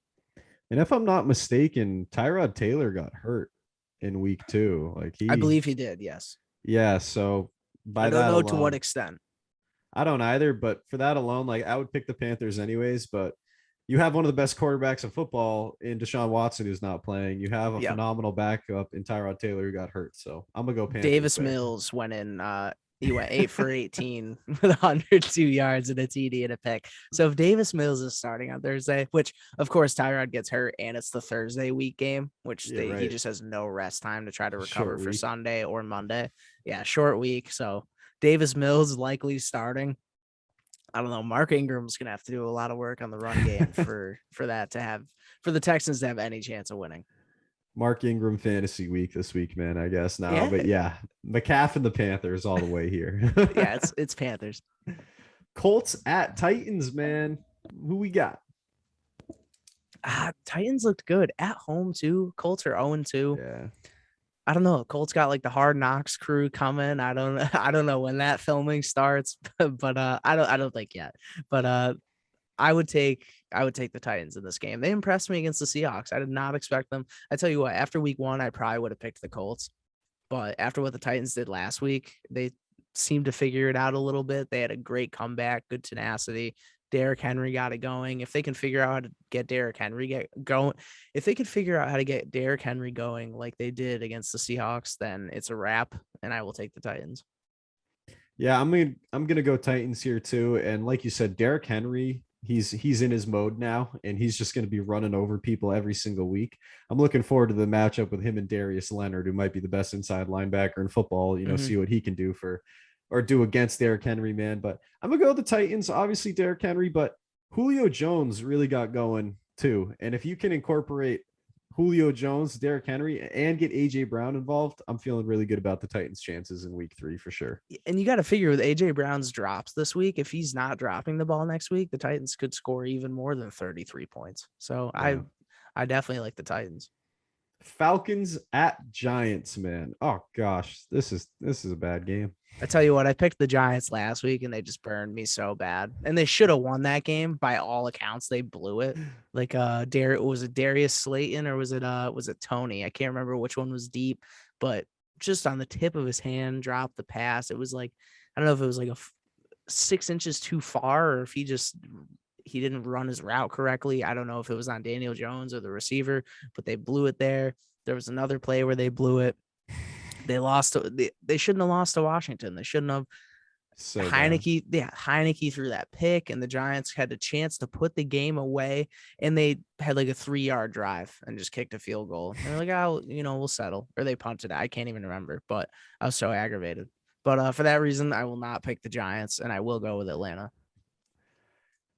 And if I'm not mistaken, Tyrod Taylor got hurt in week 2. I believe he did, yes. Yeah, so I don't know to what extent. I don't either, but for that alone, I would pick the Panthers anyways. But you have one of the best quarterbacks in football in Deshaun Watson who's not playing. You have a phenomenal backup in Tyrod Taylor who got hurt. So I'm gonna go Panthers. Davis Mills went in. He went 8 for 18 with 102 yards and a TD and a pick. So if Davis Mills is starting on Thursday, which of course Tyrod gets hurt and it's the Thursday week game, which he just has no rest time to try to recover for Sunday or Monday. Yeah, short week. So Davis Mills likely starting. I don't know. Mark Ingram's gonna have to do a lot of work on the run game for the Texans to have any chance of winning. Mark Ingram fantasy week this week, man, I guess now. Yeah. But yeah, McCaff and the Panthers all the way here. Yeah, it's Panthers. Colts at Titans, man. Who we got? Titans looked good at home too. Colts are 0-2. Yeah. I don't know. Colts got like the Hard Knocks crew coming. I don't know when that filming starts, but I don't think yet. But I would take the Titans in this game. They impressed me against the Seahawks. I did not expect them. I tell you what, after week 1, I probably would have picked the Colts. But after what the Titans did last week, they seemed to figure it out a little bit. They had a great comeback, good tenacity. Derrick Henry got it going. If they can figure out how to get Derrick Henry going, like they did against the Seahawks, then it's a wrap, and I will take the Titans. Yeah, I'm gonna go Titans here too. And like you said, Derrick Henry, he's in his mode now, and he's just gonna be running over people every single week. I'm looking forward to the matchup with him and Darius Leonard, who might be the best inside linebacker in football. See what he can do or do against Derrick Henry, man. But I'm gonna go with the Titans. Obviously, Derrick Henry, but Julio Jones really got going too. And if you can incorporate Julio Jones, Derrick Henry, and get AJ Brown involved, I'm feeling really good about the Titans' chances in week 3 for sure. And you got to figure with AJ Brown's drops this week, if he's not dropping the ball next week, the Titans could score even more than 33 points. So yeah. I definitely like the Titans. Falcons at Giants, man. Oh gosh, this is a bad game. I tell you what, I picked the Giants last week and they just burned me so bad. And they should have won that game by all accounts. They blew it. Like was it Darius Slayton or was it Tony? I can't remember which one was deep, but just on the tip of his hand dropped the pass. It was like, I don't know if it was like 6 inches too far or if he didn't run his route correctly. I don't know if it was on Daniel Jones or the receiver, but they blew it there. There was another play where they blew it. They lost. They shouldn't have lost to Washington. They shouldn't have. So Heineke threw that pick, and the Giants had a chance to put the game away, and they had like a 3-yard drive and just kicked a field goal. And they're like, "Oh, we'll settle," or they punted it. I can't even remember, but I was so aggravated. But for that reason, I will not pick the Giants, and I will go with Atlanta.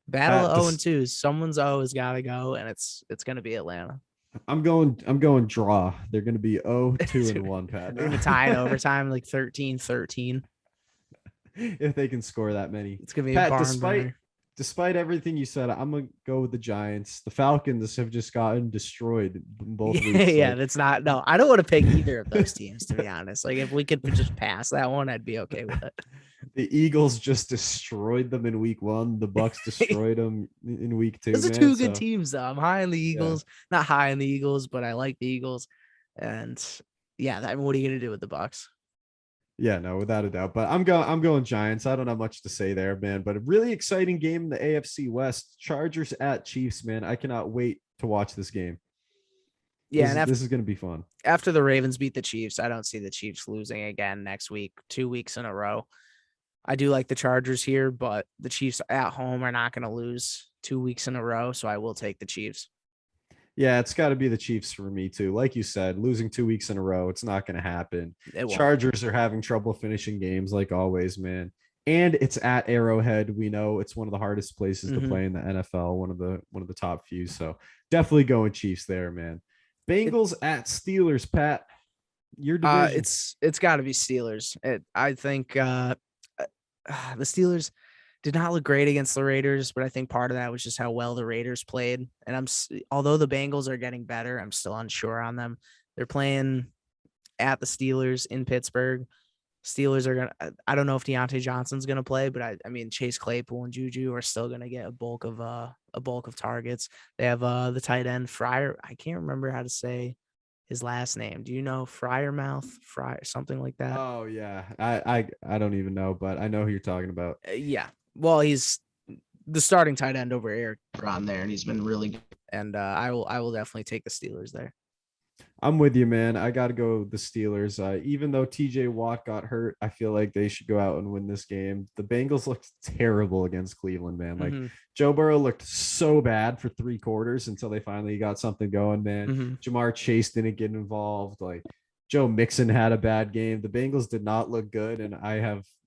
Battle of 0-2. Someone's O has got to go, and it's going to be Atlanta. I'm going draw. They're going to be 0-2-1, Pat. They're going to tie in overtime like 13-13. If they can score that many. It's going to be Pat, a barn despite everything you said, I'm going to go with the Giants. The Falcons have just gotten destroyed in both weeks. Yeah, that's not. No, I don't want to pick either of those teams, to be honest. Like, if we could just pass that one, I'd be okay with it. The Eagles just destroyed them in week 1. The Bucks destroyed them in week 2. Those are two good teams, though. I'm high on the Eagles. Yeah. Not high on the Eagles, but I like the Eagles. And yeah, what are you going to do with the Bucks? Yeah, no, without a doubt. But I'm going Giants. I don't have much to say there, man. But a really exciting game in the AFC West. Chargers at Chiefs, man. I cannot wait to watch this game. Yeah, this is going to be fun. After the Ravens beat the Chiefs, I don't see the Chiefs losing again next week, 2 weeks in a row. I do like the Chargers here, but the Chiefs at home are not going to lose 2 weeks in a row, so I will take the Chiefs. Yeah, it's got to be the Chiefs for me too. Like you said, losing 2 weeks in a row, it's not going to happen. Chargers are having trouble finishing games like always, man. And it's at Arrowhead. We know it's one of the hardest places to play in the NFL, one of the top few. So definitely going Chiefs there, man. Bengals at Steelers, Pat. Your division. It's got to be Steelers. I think the Steelers did not look great against the Raiders, but I think part of that was just how well the Raiders played. And although the Bengals are getting better, I'm still unsure on them. They're playing at the Steelers in Pittsburgh. Steelers are going to, I don't know if Deontay Johnson's going to play, but I mean, Chase Claypool and Juju are still going to get a bulk of targets. They have the tight end Fryer. I can't remember how to say his last name. Do you know Fryer, something like that? Oh yeah. I don't even know, but I know who you're talking about. Yeah. Well, he's the starting tight end over Eric Ron there, and he's been really good. And I will definitely take the Steelers there. I'm with you, man. I got to go the Steelers. Even though TJ Watt got hurt, I feel like they should go out and win this game. The Bengals looked terrible against Cleveland, man. Like Joe Burrow looked so bad for 3 quarters until they finally got something going, man. Jamar Chase didn't get involved. Like Joe Mixon had a bad game. The Bengals did not look good, and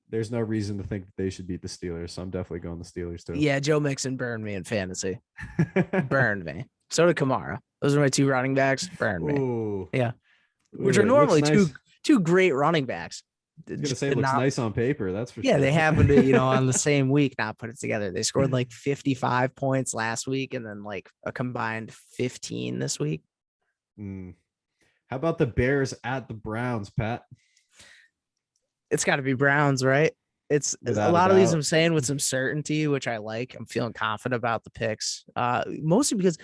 there's no reason to think that they should beat the Steelers. So I'm definitely going the Steelers too. Yeah, Joe Mixon burned me in fantasy. Burned me. So did Kamara. Those are my two running backs. Burn me. Ooh. Yeah. Which Ooh, are it looks normally nice. two great running backs. I was gonna say it looks nice on paper. That's for yeah, sure. they happened to, on the same week not put it together. They scored like 55 points last week and then like a combined 15 this week. How about the Bears at the Browns, Pat? It's got to be Browns, right? It's Without a lot a of these doubt. I'm saying with some certainty, which I like. I'm feeling confident about the picks, mostly because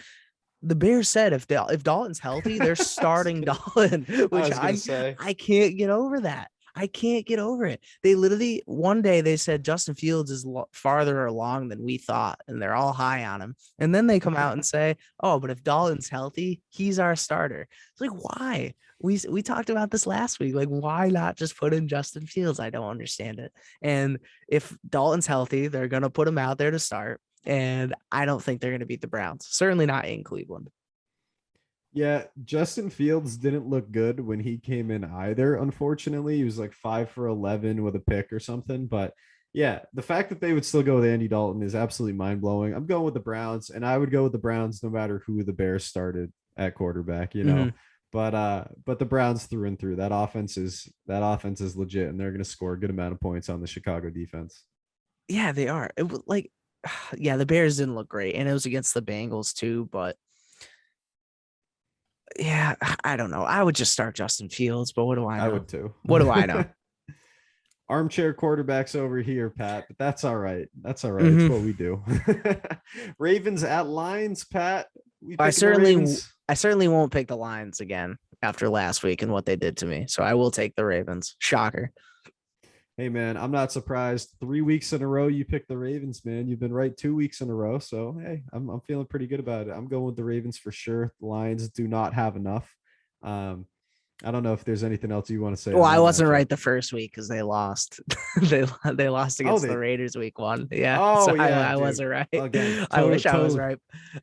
the Bears said if Dalton's healthy, they're starting Dalton, which I can't get over that. I can't get over it. They literally one day they said Justin Fields is farther along than we thought, and they're all high on him. And then they come out and say, "Oh, but if Dalton's healthy, he's our starter." It's like, why? We talked about this last week. Like, why not just put in Justin Fields? I don't understand it. And if Dalton's healthy, they're gonna put him out there to start. And I don't think they're gonna beat the Browns. Certainly not in Cleveland. Yeah, Justin Fields didn't look good when he came in either. Unfortunately, he was like 5 for 11 with a pick or something. But yeah, the fact that they would still go with Andy Dalton is absolutely mind blowing. I'm going with the Browns, and I would go with the Browns no matter who the Bears started at quarterback. But the Browns through and through. That offense is legit, and they're going to score a good amount of points on the Chicago defense. Yeah, they are. It was like, yeah, the Bears didn't look great, and it was against the Bengals too. But yeah, I don't know. I would just start Justin Fields, but what do I know? I would too. What do I know? Armchair quarterbacks over here, Pat, but that's all right. That's all right. It's what we do. Ravens at Lions, Pat. I certainly won't pick the Lions again after last week and what they did to me. So I will take the Ravens. Shocker. Hey, man, I'm not surprised. 3 weeks in a row, you picked the Ravens, man. You've been right 2 weeks in a row. So, hey, I'm feeling pretty good about it. I'm going with the Ravens for sure. The Lions do not have enough. I don't know if there's anything else you want to say. Well, I wasn't right the first week because they lost. they lost against the Raiders week 1. Yeah. Oh, so yeah. I wasn't right. Again, I wish I was right.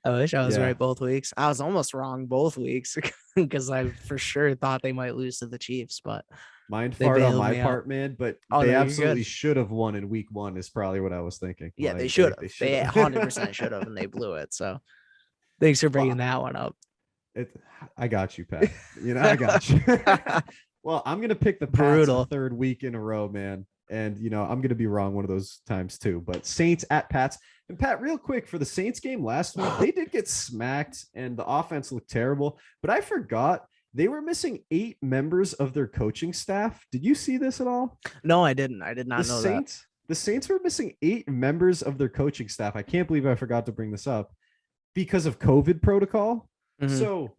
I wish I was right both weeks. I was almost wrong both weeks because I for sure thought they might lose to the Chiefs, but mind fart on my part, man. But they absolutely should have won in week 1 is probably what I was thinking. Yeah, they should have. They 100% should have, and they blew it. So thanks for bringing that one up. I got you, Pat. I got you. Well, I'm gonna pick the Pats the third week in a row, man. And I'm gonna be wrong one of those times too. But Saints at Pats. And Pat, real quick, for the Saints game last week, they did get smacked and the offense looked terrible. But I forgot they were missing 8 members of their coaching staff. Did you see this at all? No, I didn't. I did not know that. The Saints were missing 8 members of their coaching staff. I can't believe I forgot to bring this up because of COVID protocol. Mm-hmm. So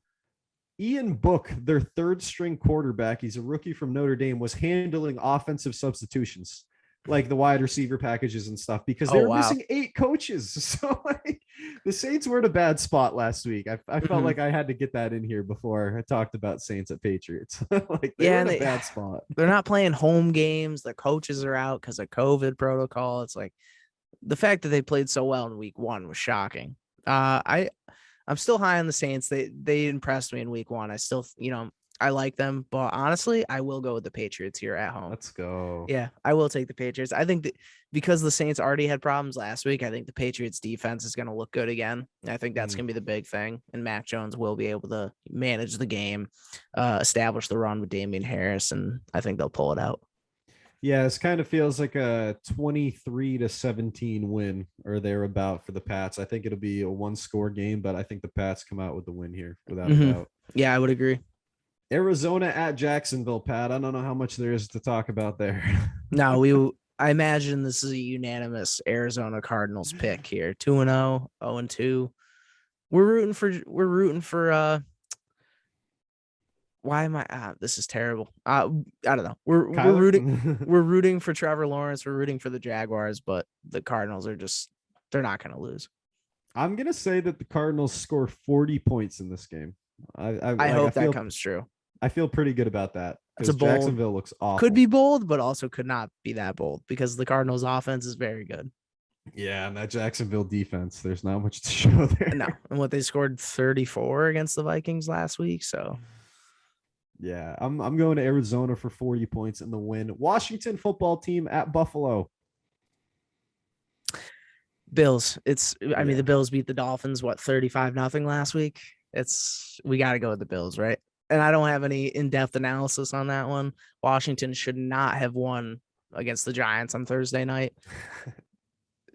Ian Book, their third string quarterback, he's a rookie from Notre Dame, was handling offensive substitutions, like the wide receiver packages and stuff, because they were missing 8 coaches. So the Saints were in a bad spot last week. I felt like I had to get that in here before I talked about Saints at Patriots. They were in a bad spot. They're not playing home games. Their coaches are out because of COVID protocol. It's like the fact that they played so well in week 1 was shocking. I'm still high on the Saints. They impressed me in week 1. I still, I like them, but honestly, I will go with the Patriots here at home. Let's go. Yeah, I will take the Patriots. I think that because the Saints already had problems last week, I think the Patriots defense is going to look good again. I think that's going to be the big thing. And Mac Jones will be able to manage the game, establish the run with Damian Harris, and I think they'll pull it out. Yeah, this kind of feels like a 23-17 win or thereabout for the Pats. I think it'll be a 1-score game, but I think the Pats come out with the win here without a doubt. Yeah, I would agree. Arizona at Jacksonville, Pat. I don't know how much there is to talk about there. No, I imagine this is a unanimous Arizona Cardinals pick here. 2-0, 0-2. We're rooting for why am I this is terrible. I don't know. We're rooting for Trevor Lawrence. We're rooting for the Jaguars, but the Cardinals are they're not going to lose. I'm going to say that the Cardinals score 40 points in this game. I hope that comes true. I feel pretty good about that. It's a bold, Jacksonville looks awful. Could be bold, but also could not be that bold because the Cardinals offense is very good. Yeah, and that Jacksonville defense, there's not much to show there. No, and what they scored 34 against the Vikings last week, so yeah, I'm going to Arizona for 40 points in the win. Washington football team at Buffalo. Bills. The Bills beat the Dolphins 35-0 last week. We got to go with the Bills, right? And I don't have any in-depth analysis on that one. Washington should not have won against the Giants on Thursday night.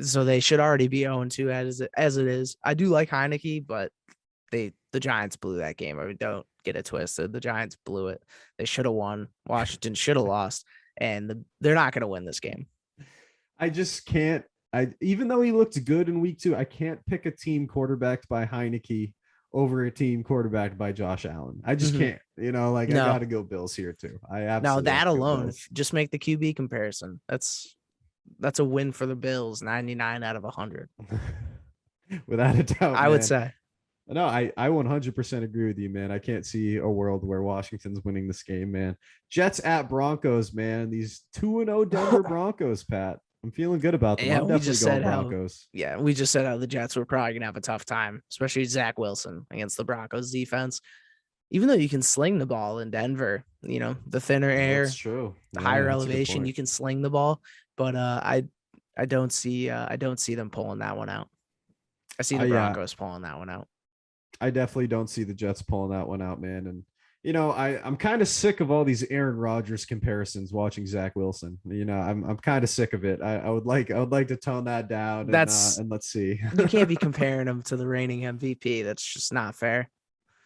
So they should already be 0-2 as it is. I do like Heineke, but the Giants blew that game. I mean, don't get it twisted. The Giants blew it. They should have won. Washington should have lost, and they're not going to win this game. I just can't. Even though he looked good in week 2, I can't pick a team quarterbacked by Heineke over a team quarterbacked by Josh Allen. I just can't. I got to go Bills here too. I absolutely. Now that alone, just make the QB comparison. That's a win for the Bills. 99 out of 100. Without a doubt, I would say. No, I 100% agree with you, man. I can't see a world where Washington's winning this game, man. Jets at Broncos, man. These 2-0 Denver Broncos, Pat. I'm feeling good about them. Yeah, I'm definitely going Broncos. We just said how the Jets were probably going to have a tough time, especially Zach Wilson against the Broncos defense. Even though you can sling the ball in Denver, the thinner air, that's true. The higher elevation, you can sling the ball. But I don't see them pulling that one out. I see the Broncos pulling that one out. I definitely don't see the Jets pulling that one out, man. And I'm kind of sick of all these Aaron Rodgers comparisons watching Zach Wilson. I'm kind of sick of it. I would like to tone that down. And let's see. You can't be comparing him to the reigning MVP. That's just not fair.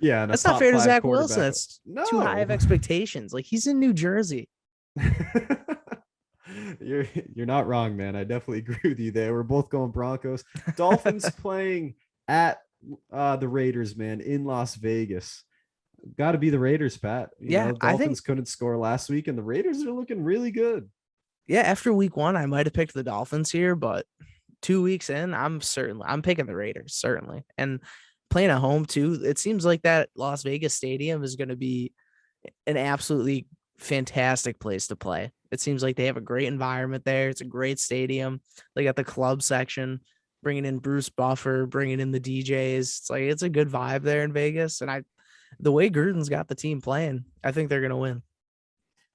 Yeah, that's not fair to Zach Wilson. That's too high of expectations. Like, he's in New Jersey. You're not wrong, man. I definitely agree with you there. We're both going Broncos. Dolphins playing at the Raiders, man, in Las Vegas. Got to be the Raiders, Pat. Dolphins I think couldn't score last week, and the Raiders are looking really good. Yeah, after week 1, I might have picked the Dolphins here, but 2 weeks in, I'm picking the Raiders, certainly. And playing at home too, it seems like that Las Vegas stadium is going to be an absolutely fantastic place to play. It seems like they have a great environment there. It's a great stadium. They got the club section, bringing in Bruce Buffer, bringing in the DJs. It's a good vibe there in Vegas. And the way Gruden's got the team playing, I think they're going to win.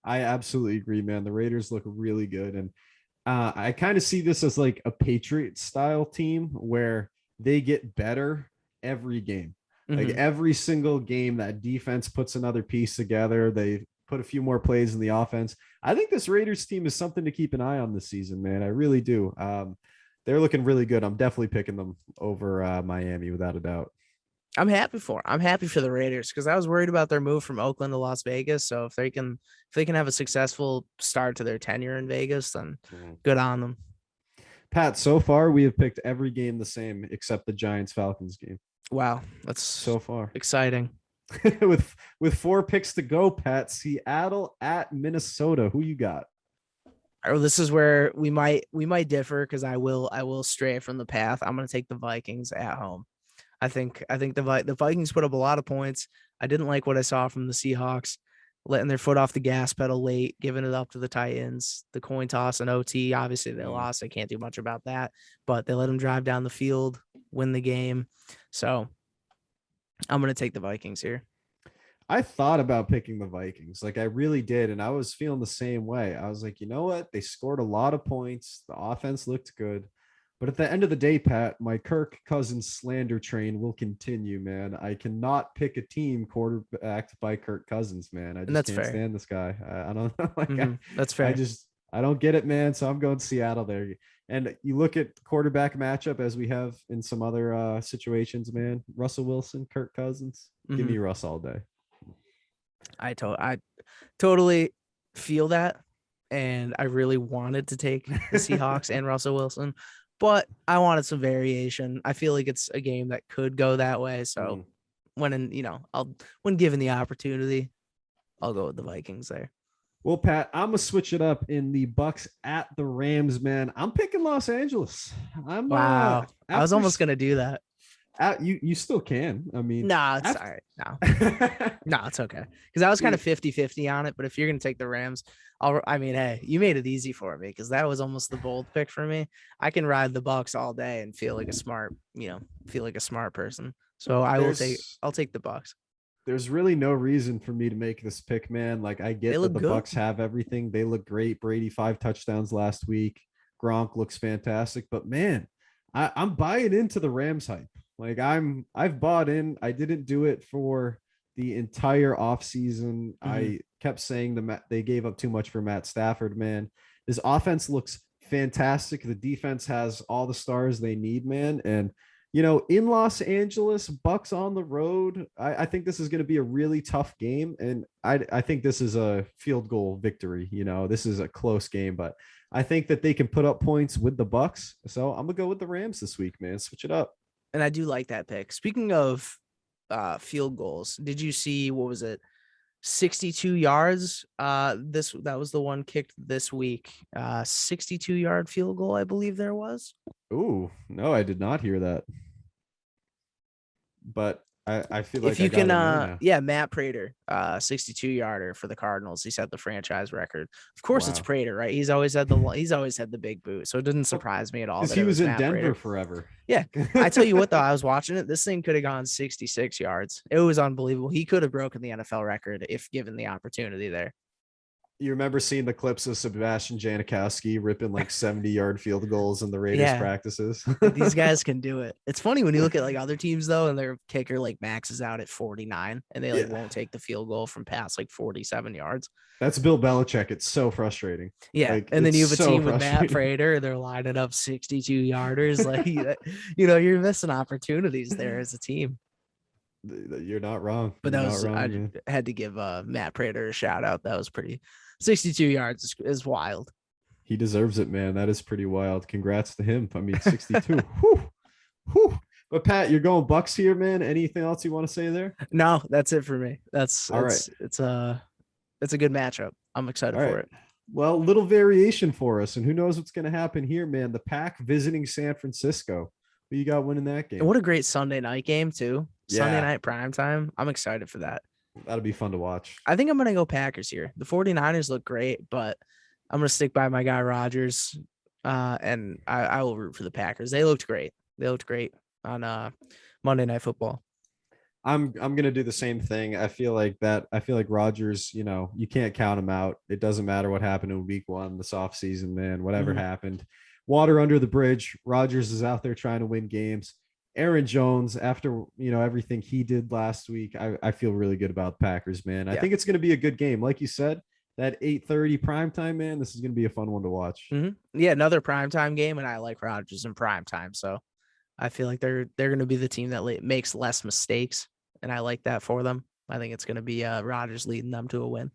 I absolutely agree, man. The Raiders look really good. And I kind of see this as like a Patriots style team where they get better every game. Like every single game, that defense puts another piece together. They put a few more plays in the offense. I think this Raiders team is something to keep an eye on this season, man. I really do. They're looking really good. I'm definitely picking them over Miami without a doubt. I'm happy for the Raiders because I was worried about their move from Oakland to Las Vegas. So if they can have a successful start to their tenure in Vegas, then good on them. Pat, so far we have picked every game the same except the Giants-Falcons game. Wow, that's so far exciting. with 4 picks to go, Pat. Seattle at Minnesota. Who you got? Oh, this is where we might differ because I will stray from the path. I'm going to take the Vikings at home. I think the Vikings put up a lot of points. I didn't like what I saw from the Seahawks, letting their foot off the gas pedal late, giving it up to the Titans, the coin toss and OT. Obviously they lost. I can't do much about that, but they let them drive down the field, win the game. So I'm going to take the Vikings here. I thought about picking the Vikings. Like I really did. And I was feeling the same way. I was like, you know what? They scored a lot of points. The offense looked good. But at the end of the day, Pat, my Kirk Cousins slander train will continue, man. I cannot pick a team quarterbacked by Kirk Cousins, man. I just can't stand this guy. I don't know. That's fair. I don't get it, man. So I'm going Seattle there. And you look at quarterback matchup as we have in some other situations, man. Russell Wilson, Kirk Cousins. Give me Russ all day. I totally feel that. And I really wanted to take the Seahawks and Russell Wilson, but I wanted some variation. I feel like it's a game that could go that way. So when given the opportunity, I'll go with the Vikings there. Well, Pat, I'm gonna switch it up in the Bucks at the Rams, man. I'm picking Los Angeles. Wow. I was almost gonna do that. You still can. I mean, no, it's all right. No, it's okay. Because I was kind of 50-50 on it. But if you're gonna take the Rams, hey, you made it easy for me because that was almost the bold pick for me. I can ride the Bucks all day and feel like a smart person. So I'll take the Bucks. There's really no reason for me to make this pick, man. Like I get that the Bucks have everything. They look great. Brady 5 touchdowns last week. Gronk looks fantastic. But man, I'm buying into the Rams hype. Like I've bought in. I didn't do it for the entire offseason. I kept saying they gave up too much for Matt Stafford, man. This offense looks fantastic. The defense has all the stars they need, man. And in Los Angeles, Bucks on the road. I think this is going to be a really tough game, and I think this is a field goal victory. This is a close game, but I think that they can put up points with the Bucks. So I'm gonna go with the Rams this week, man. Switch it up. And I do like that pick. Speaking of field goals, did you see what was it? 62 yards. That was the one kicked this week. 62-yard field goal, I believe there was. Ooh, no, I did not hear that. But I feel like if you can, Matt Prater, 62-yarder for the Cardinals. He set the franchise record. Of course, It's Prater, right? He's always had the big boot, so it didn't surprise me at all. Because he was in Matt Denver Prater forever. Yeah, I tell you what, though, I was watching it. This thing could have gone 66 yards. It was unbelievable. He could have broken the NFL record if given the opportunity there. You remember seeing the clips of Sebastian Janikowski ripping like 70-yard field goals in the Raiders practices? These guys can do it. It's funny when you look at like other teams though, and their kicker like maxes out at 49, and they won't take the field goal from past like 47 yards. That's Bill Belichick. It's so frustrating. Yeah, and then you have a team with Matt Prater. They're lining up 62-yarders. Like you're missing opportunities there as a team. You're not wrong. But I had to give Matt Prater a shout out. That was pretty. 62 yards is wild. He deserves it, man. That is pretty wild. Congrats to him. I mean, 62. Whew. Whew. But Pat, you're going Bucks here, man. Anything else you want to say there? No, that's it for me. It's a good matchup. I'm excited for it. Well, little variation for us, and who knows what's going to happen here, man. The Pack visiting San Francisco. Who you got winning that game? And what a great Sunday night game too. Sunday night primetime. I'm excited for that. That'll be fun to watch. I think I'm going to go Packers here. The 49ers look great, but I'm going to stick by my guy Rodgers, and I will root for the Packers. They looked great. On Monday Night Football. I'm going to do the same thing. I feel like Rodgers, you can't count him out. It doesn't matter what happened in week 1, this offseason, man. Whatever happened. Water under the bridge. Rodgers is out there trying to win games. Aaron Jones, after everything he did last week, I feel really good about the Packers, man. I think it's going to be a good game. Like you said, that 8:30 primetime, man, this is going to be a fun one to watch. Yeah, another primetime game, and I like Rodgers in primetime, so I feel like they're going to be the team that makes less mistakes, and I like that for them. I think it's going to be Rodgers leading them to a win.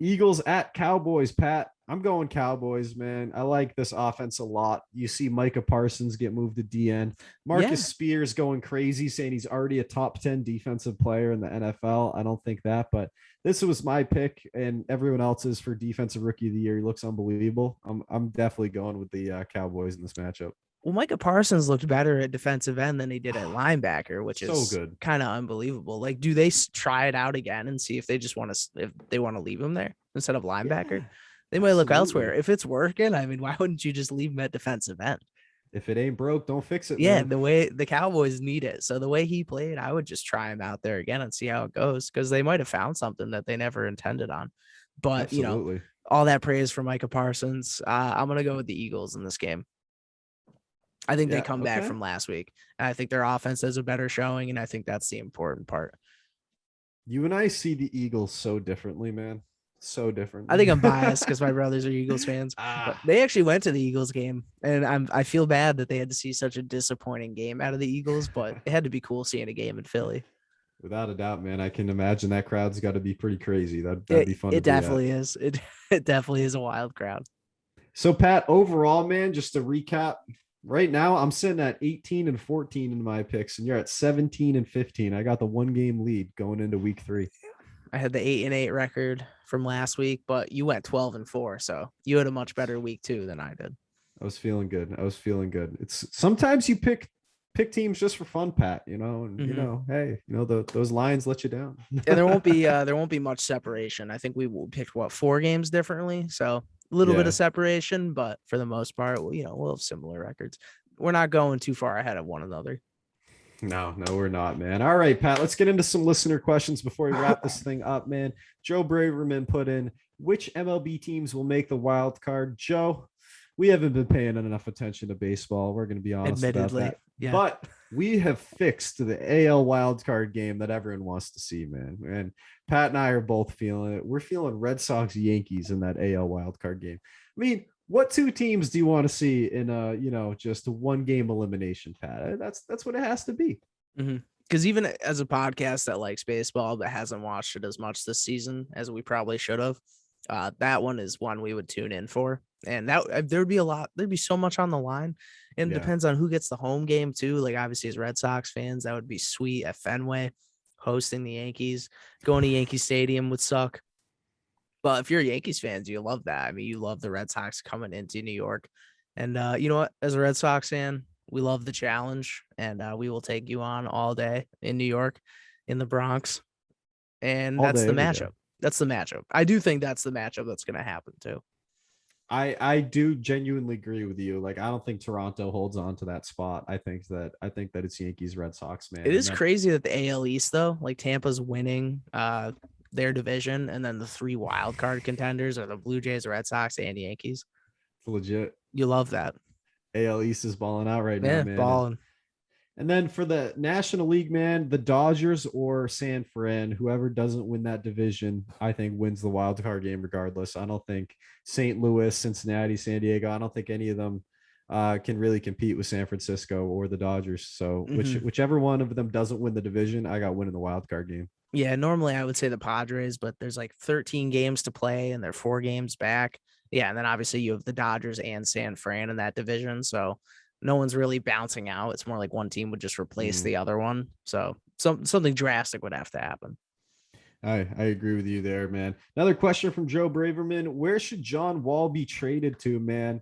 Eagles at Cowboys, Pat. I'm going Cowboys, man. I like this offense a lot. You see Micah Parsons get moved to DN. Marcus Spears going crazy, saying he's already a top 10 defensive player in the NFL. I don't think that, but this was my pick and everyone else's for defensive rookie of the year. He looks unbelievable. I'm definitely going with the Cowboys in this matchup. Well, Micah Parsons looked better at defensive end than he did at linebacker, which is so good. Kind of unbelievable. Like, do they try it out again and see if they just want to leave him there instead of linebacker? Yeah, they might look elsewhere. If it's working, I mean, why wouldn't you just leave him at defensive end? If it ain't broke, don't fix it. Yeah, man. The way the Cowboys need it. So the way he played, I would just try him out there again and see how it goes, because they might have found something that they never intended on. But, absolutely, all that praise for Micah Parsons. I'm going to go with the Eagles in this game. I think they come back from last week. And I think their offense does a better showing, and I think that's the important part. You and I see the Eagles so differently, man. So different. I think I'm biased because my brothers are Eagles fans. But they actually went to the Eagles game, and I feel bad that they had to see such a disappointing game out of the Eagles, but it had to be cool seeing a game in Philly. Without a doubt, man. I can imagine that crowd's got to be pretty crazy. That'd be fun. It definitely is. It definitely is a wild crowd. So, Pat, overall, man, just to recap, right now I'm sitting at 18-14 in my picks, and you're at 17-15. I got the 1-game lead going into week 3. I had the 8-8 record from last week, but you went 12-4. So you had a much better week 2 than I did. I was feeling good. It's sometimes you pick teams just for fun, Pat, and hey, those lines let you down. And there won't be much separation. I think we picked 4 games differently. So a little bit of separation, but for the most part, we'll have similar records. We're not going too far ahead of one another. No, we're not, man. All right, Pat, let's get into some listener questions before we wrap this thing up, man. Joe Braverman put in, which MLB teams will make the wild card? Joe, we haven't been paying enough attention to baseball. We're going to be honest about that. Yeah. But we have fixed the AL wildcard game that everyone wants to see, man. And Pat and I are both feeling it. We're feeling Red Sox Yankees in that AL wildcard game. I mean, what two teams do you want to see in just a one game elimination, Pat? That's what it has to be. Because even as a podcast that likes baseball but hasn't watched it as much this season as we probably should have, that one is one we would tune in for. And that there'd be so much on the line. And it depends on who gets the home game too. Like obviously as Red Sox fans, that would be sweet at Fenway, hosting the Yankees. Going to Yankee Stadium would suck. But if you're Yankees fans, you love that. I mean, you love the Red Sox coming into New York. And you know what? As a Red Sox fan, we love the challenge, and we will take you on all day in New York, in the Bronx. And that's the matchup. That's the matchup. I do think that's the matchup that's going to happen too. I do genuinely agree with you. Like, I don't think Toronto holds on to that spot. I think that it's Yankees, Red Sox, man. It is crazy that the AL East though, like Tampa's winning their division, and then the three wild card contenders are the Blue Jays, Red Sox, and Yankees. It's legit. You love that. AL East is balling out right now, man. Balling. And then for the National League, man, the Dodgers or San Fran, whoever doesn't win that division, I think wins the wild card game regardless. I don't think St. Louis, Cincinnati, San Diego, I don't think any of them can really compete with San Francisco or the Dodgers. So whichever one of them doesn't win the division, I got winning the wild card game. Yeah, normally I would say the Padres, but there's like 13 games to play and they're 4 games back. Yeah, and then obviously you have the Dodgers and San Fran in that division. So no one's really bouncing out. It's more like one team would just replace the other one. So something drastic would have to happen. I agree with you there, man. Another question from Joe Braverman. Where should John Wall be traded to, man?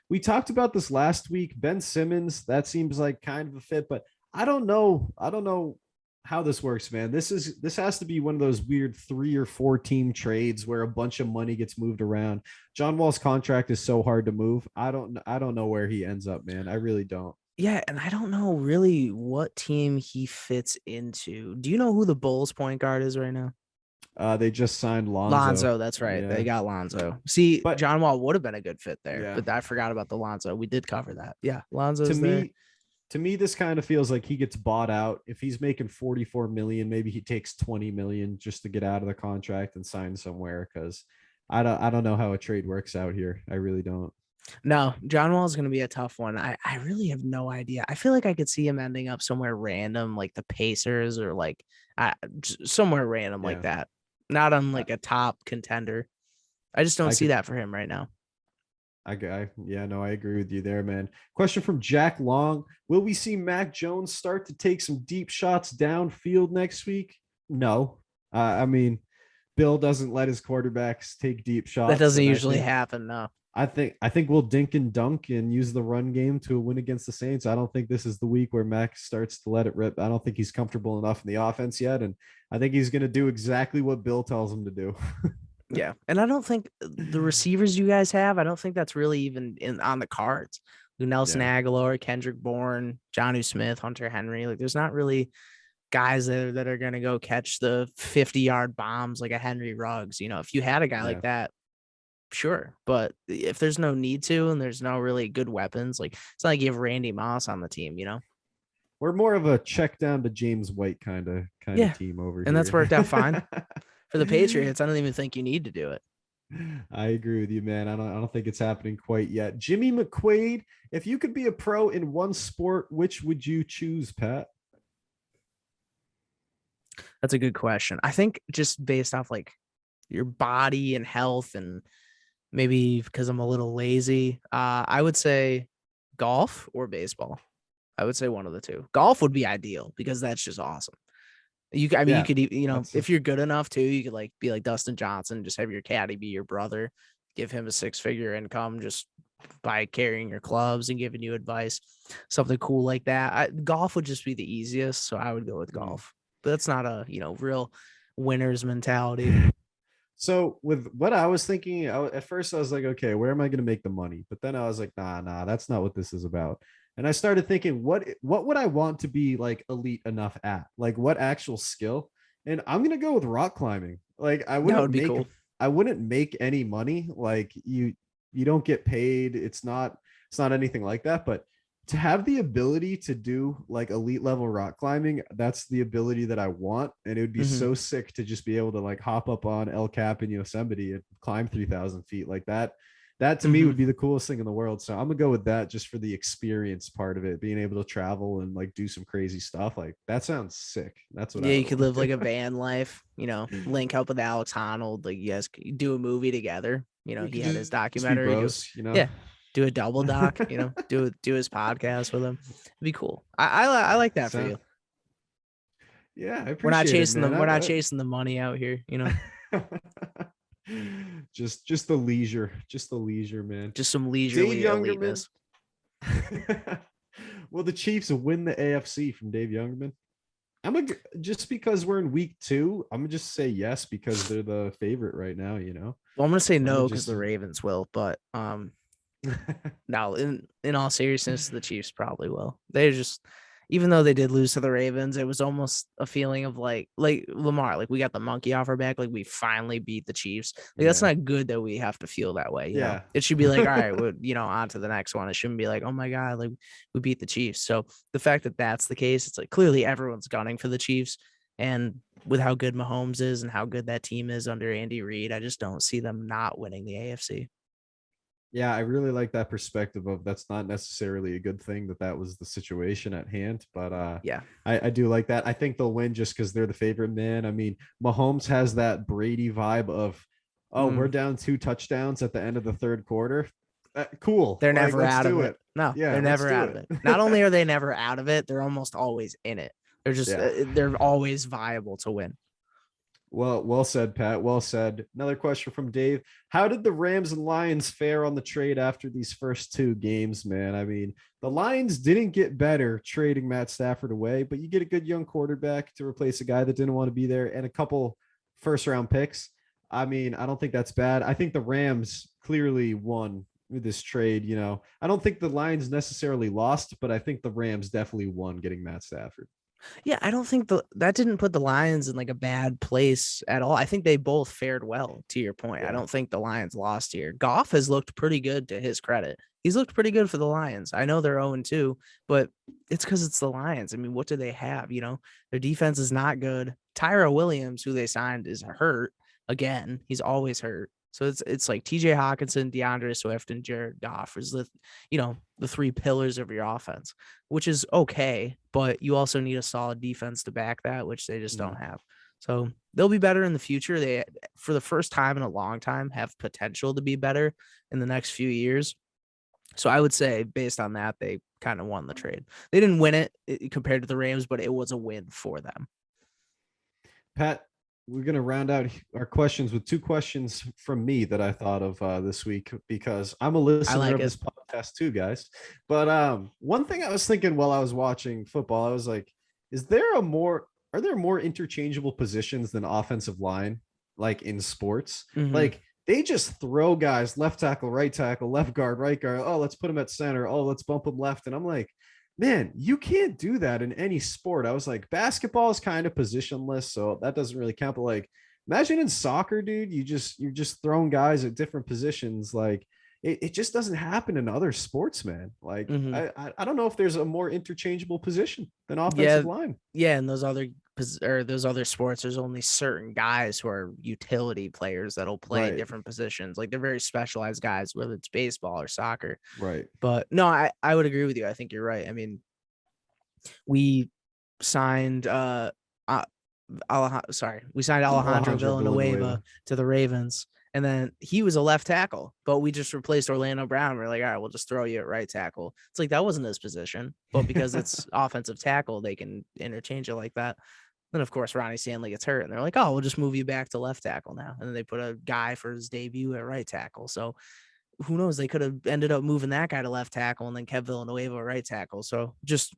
We talked about this last week. Ben Simmons, that seems like kind of a fit, but I don't know how this works, man. This has to be one of those weird 3 or 4 team trades where a bunch of money gets moved around. John Wall's contract is so hard to move. I don't know where he ends up, man. I really don't. Yeah, and I don't know really what team he fits into. Do you know who the Bulls point guard is right now? They just signed Lonzo. Lonzo, that's right. Yeah. They got Lonzo. See, but John Wall would have been a good fit there, but I forgot about the Lonzo. We did cover that. Yeah, Lonzo's there. To me, this kind of feels like he gets bought out. If he's making $44 million, maybe he takes $20 million just to get out of the contract and sign somewhere. Because I don't know how a trade works out here. I really don't. No, John Wall is going to be a tough one. I really have no idea. I feel like I could see him ending up somewhere random, like the Pacers or like somewhere random like that. Not on like a top contender. I just don't see that for him right now. I agree with you there, man. Question from Jack Long. Will we see Mac Jones start to take some deep shots downfield next week? No. I mean, Bill doesn't let his quarterbacks take deep shots. That doesn't usually happen, no. I think we'll dink and dunk and use the run game to win against the Saints. I don't think this is the week where Mac starts to let it rip. I don't think he's comfortable enough in the offense yet, and I think he's going to do exactly what Bill tells him to do. Yeah, and I don't think the receivers you guys have, I don't think that's really even on the cards. Nelson Aguilar, Kendrick Bourne, Jonnu Smith, Hunter Henry. Like, there's not really guys that are going to go catch the 50-yard bombs like a Henry Ruggs. You know, if you had a guy like that, sure. But if there's no need to and there's no really good weapons, like it's not like you have Randy Moss on the team, you know? We're more of a check down to James White kind of team over here. And that's worked out fine. For the Patriots, I don't even think you need to do it. I agree with you, man. I don't think it's happening quite yet. Jimmy McQuaid, if you could be a pro in one sport, which would you choose, Pat? That's a good question. I think just based off like your body and health, and maybe because I'm a little lazy, I would say golf or baseball. I would say one of the two. Golf would be ideal because that's just awesome. You could, if you're good enough too, you could like be like Dustin Johnson, just have your caddy be your brother, give him a 6-figure income just by carrying your clubs and giving you advice, something cool like that. Golf would just be the easiest, so I would go with golf. But that's not a real winner's mentality. So with what I was thinking, at first I was like, okay, where am I going to make the money? But then I was like, nah, that's not what this is about. And I started thinking, what would I want to be like elite enough at? Like what actual skill? And I'm going to go with rock climbing. Like I wouldn't make any money. Like you don't get paid. It's not anything like that. But to have the ability to do like elite level rock climbing, that's the ability that I want. And it would be so sick to just be able to like hop up on El Cap in Yosemite and climb 3,000 feet like that. That to me would be the coolest thing in the world. So I'm gonna go with that just for the experience part of it, being able to travel and like do some crazy stuff. Like that sounds sick. That's what you could live like a van life, link up with Alex Honnold. Like you guys could do a movie together. He had his documentary. Bros, Yeah. Do a double doc, do his podcast with him. It'd be cool. I like that for you. Yeah, I appreciate we're not chasing it, man. We're not chasing the money out here, just the leisure, man. Just some leisurely eliteness. Will the Chiefs win the AFC from Dave Youngerman? Just because we're in week 2, I'm gonna just say yes because they're the favorite right now. Well, I'm gonna say no because the Ravens will, but no, in all seriousness, the Chiefs probably will. They just, even though they did lose to the Ravens, it was almost a feeling of like Lamar, like we got the monkey off our back, like we finally beat the Chiefs. Like that's not good that we have to feel that way. You know? It should be like, all right, we're, on to the next one. It shouldn't be like, oh my God, like we beat the Chiefs. So the fact that that's the case, it's like clearly everyone's gunning for the Chiefs. And with how good Mahomes is and how good that team is under Andy Reid, I just don't see them not winning the AFC. Yeah, I really like that perspective of that's not necessarily a good thing that was the situation at hand. But yeah, I do like that. I think they'll win just because they're the favorite, man. I mean, Mahomes has that Brady vibe of, we're down 2 touchdowns at the end of the third quarter. Cool. They're never out of it. No, yeah, they're never out of it. Not only are they never out of it, they're almost always in it. They're just, they're always viable to win. Well said, Pat. Well said. Another question from Dave. How did the Rams and Lions fare on the trade after these first 2 games, man? I mean, the Lions didn't get better trading Matt Stafford away, but you get a good young quarterback to replace a guy that didn't want to be there and a couple first-round picks. I mean, I don't think that's bad. I think the Rams clearly won with this trade. I don't think the Lions necessarily lost, but I think the Rams definitely won getting Matt Stafford. Yeah, I don't think that didn't put the Lions in like a bad place at all. I think they both fared well, to your point. I don't think the Lions lost here. Goff has looked pretty good, to his credit. He's looked pretty good for the Lions. I know they're 0-2, but it's because it's the Lions. I mean, what do they have? Their defense is not good. Tyrell Williams, who they signed, is hurt again. He's always hurt. So it's like TJ Hawkinson, DeAndre Swift, and Jared Goff is the 3 pillars of your offense, which is okay, but you also need a solid defense to back that, which they just don't have. So they'll be better in the future. They, for the first time in a long time, have potential to be better in the next few years. So I would say based on that, they kind of won the trade. They didn't win it compared to the Rams, but it was a win for them. Pat, we're going to round out our questions with 2 questions from me that I thought of this week because I'm a listener of this podcast too, guys. But one thing I was thinking while I was watching football, I was like, are there more interchangeable positions than offensive line, like in sports? Like they just throw guys left tackle, right tackle, left guard, right guard. Oh, let's put them at center. Oh, let's bump them left. And I'm like, man, you can't do that in any sport. I was like, basketball is kind of positionless, so that doesn't really count. But like, imagine in soccer, dude, you're just throwing guys at different positions. Like, it just doesn't happen in other sports, man. Like, I don't know if there's a more interchangeable position than offensive line. Yeah, and those other sports, there's only certain guys who are utility players that'll play different positions. Like they're very specialized guys, whether it's baseball or soccer. Right. But no, I would agree with you. I think you're right. I mean, we signed Alejandro Villanueva to the Ravens. And then he was a left tackle, but we just replaced Orlando Brown. We're like, all right, we'll just throw you at right tackle. It's like, that wasn't his position, but because it's offensive tackle, they can interchange it like that. Then of course, Ronnie Stanley gets hurt and they're like, oh, we'll just move you back to left tackle now. And then they put a guy for his debut at right tackle. So who knows? They could have ended up moving that guy to left tackle and then kept Villanueva at right tackle. So just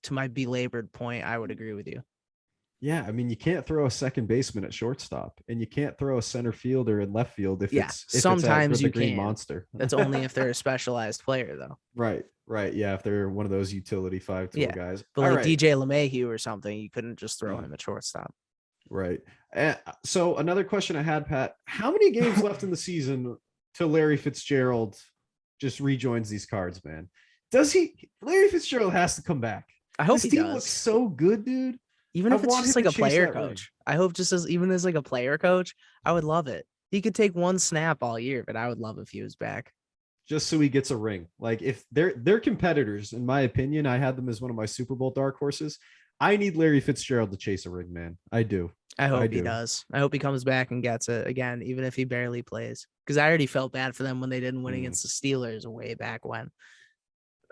to my belabored point, I would agree with you. Yeah, I mean, you can't throw a second baseman at shortstop, and you can't throw a center fielder in left field if sometimes you green can. Monster. That's only if they're a specialized player, though. Right. Yeah, if they're one of those utility 5-tool guys. But like DJ LeMahieu or something, you couldn't just throw him at shortstop. Right. So another question I had, Pat, how many games left in the season till Larry Fitzgerald just rejoins these Cards, man? Does he? Larry Fitzgerald has to come back. I hope This he team does. looks so good, dude. Even I if it's want just him like to a chase player that ring. coach. I hope just as like a player coach, I would love it. He could take one snap all year, but I would love if he was back. Just so he gets a ring. Like if they're competitors, in my opinion, I had them as one of my Super Bowl dark horses. I need Larry Fitzgerald to chase a ring, man. I do. I hope he do. does. I hope he comes back and gets it again, even if he barely plays. Because I already felt bad for them when they didn't win against the Steelers way back when.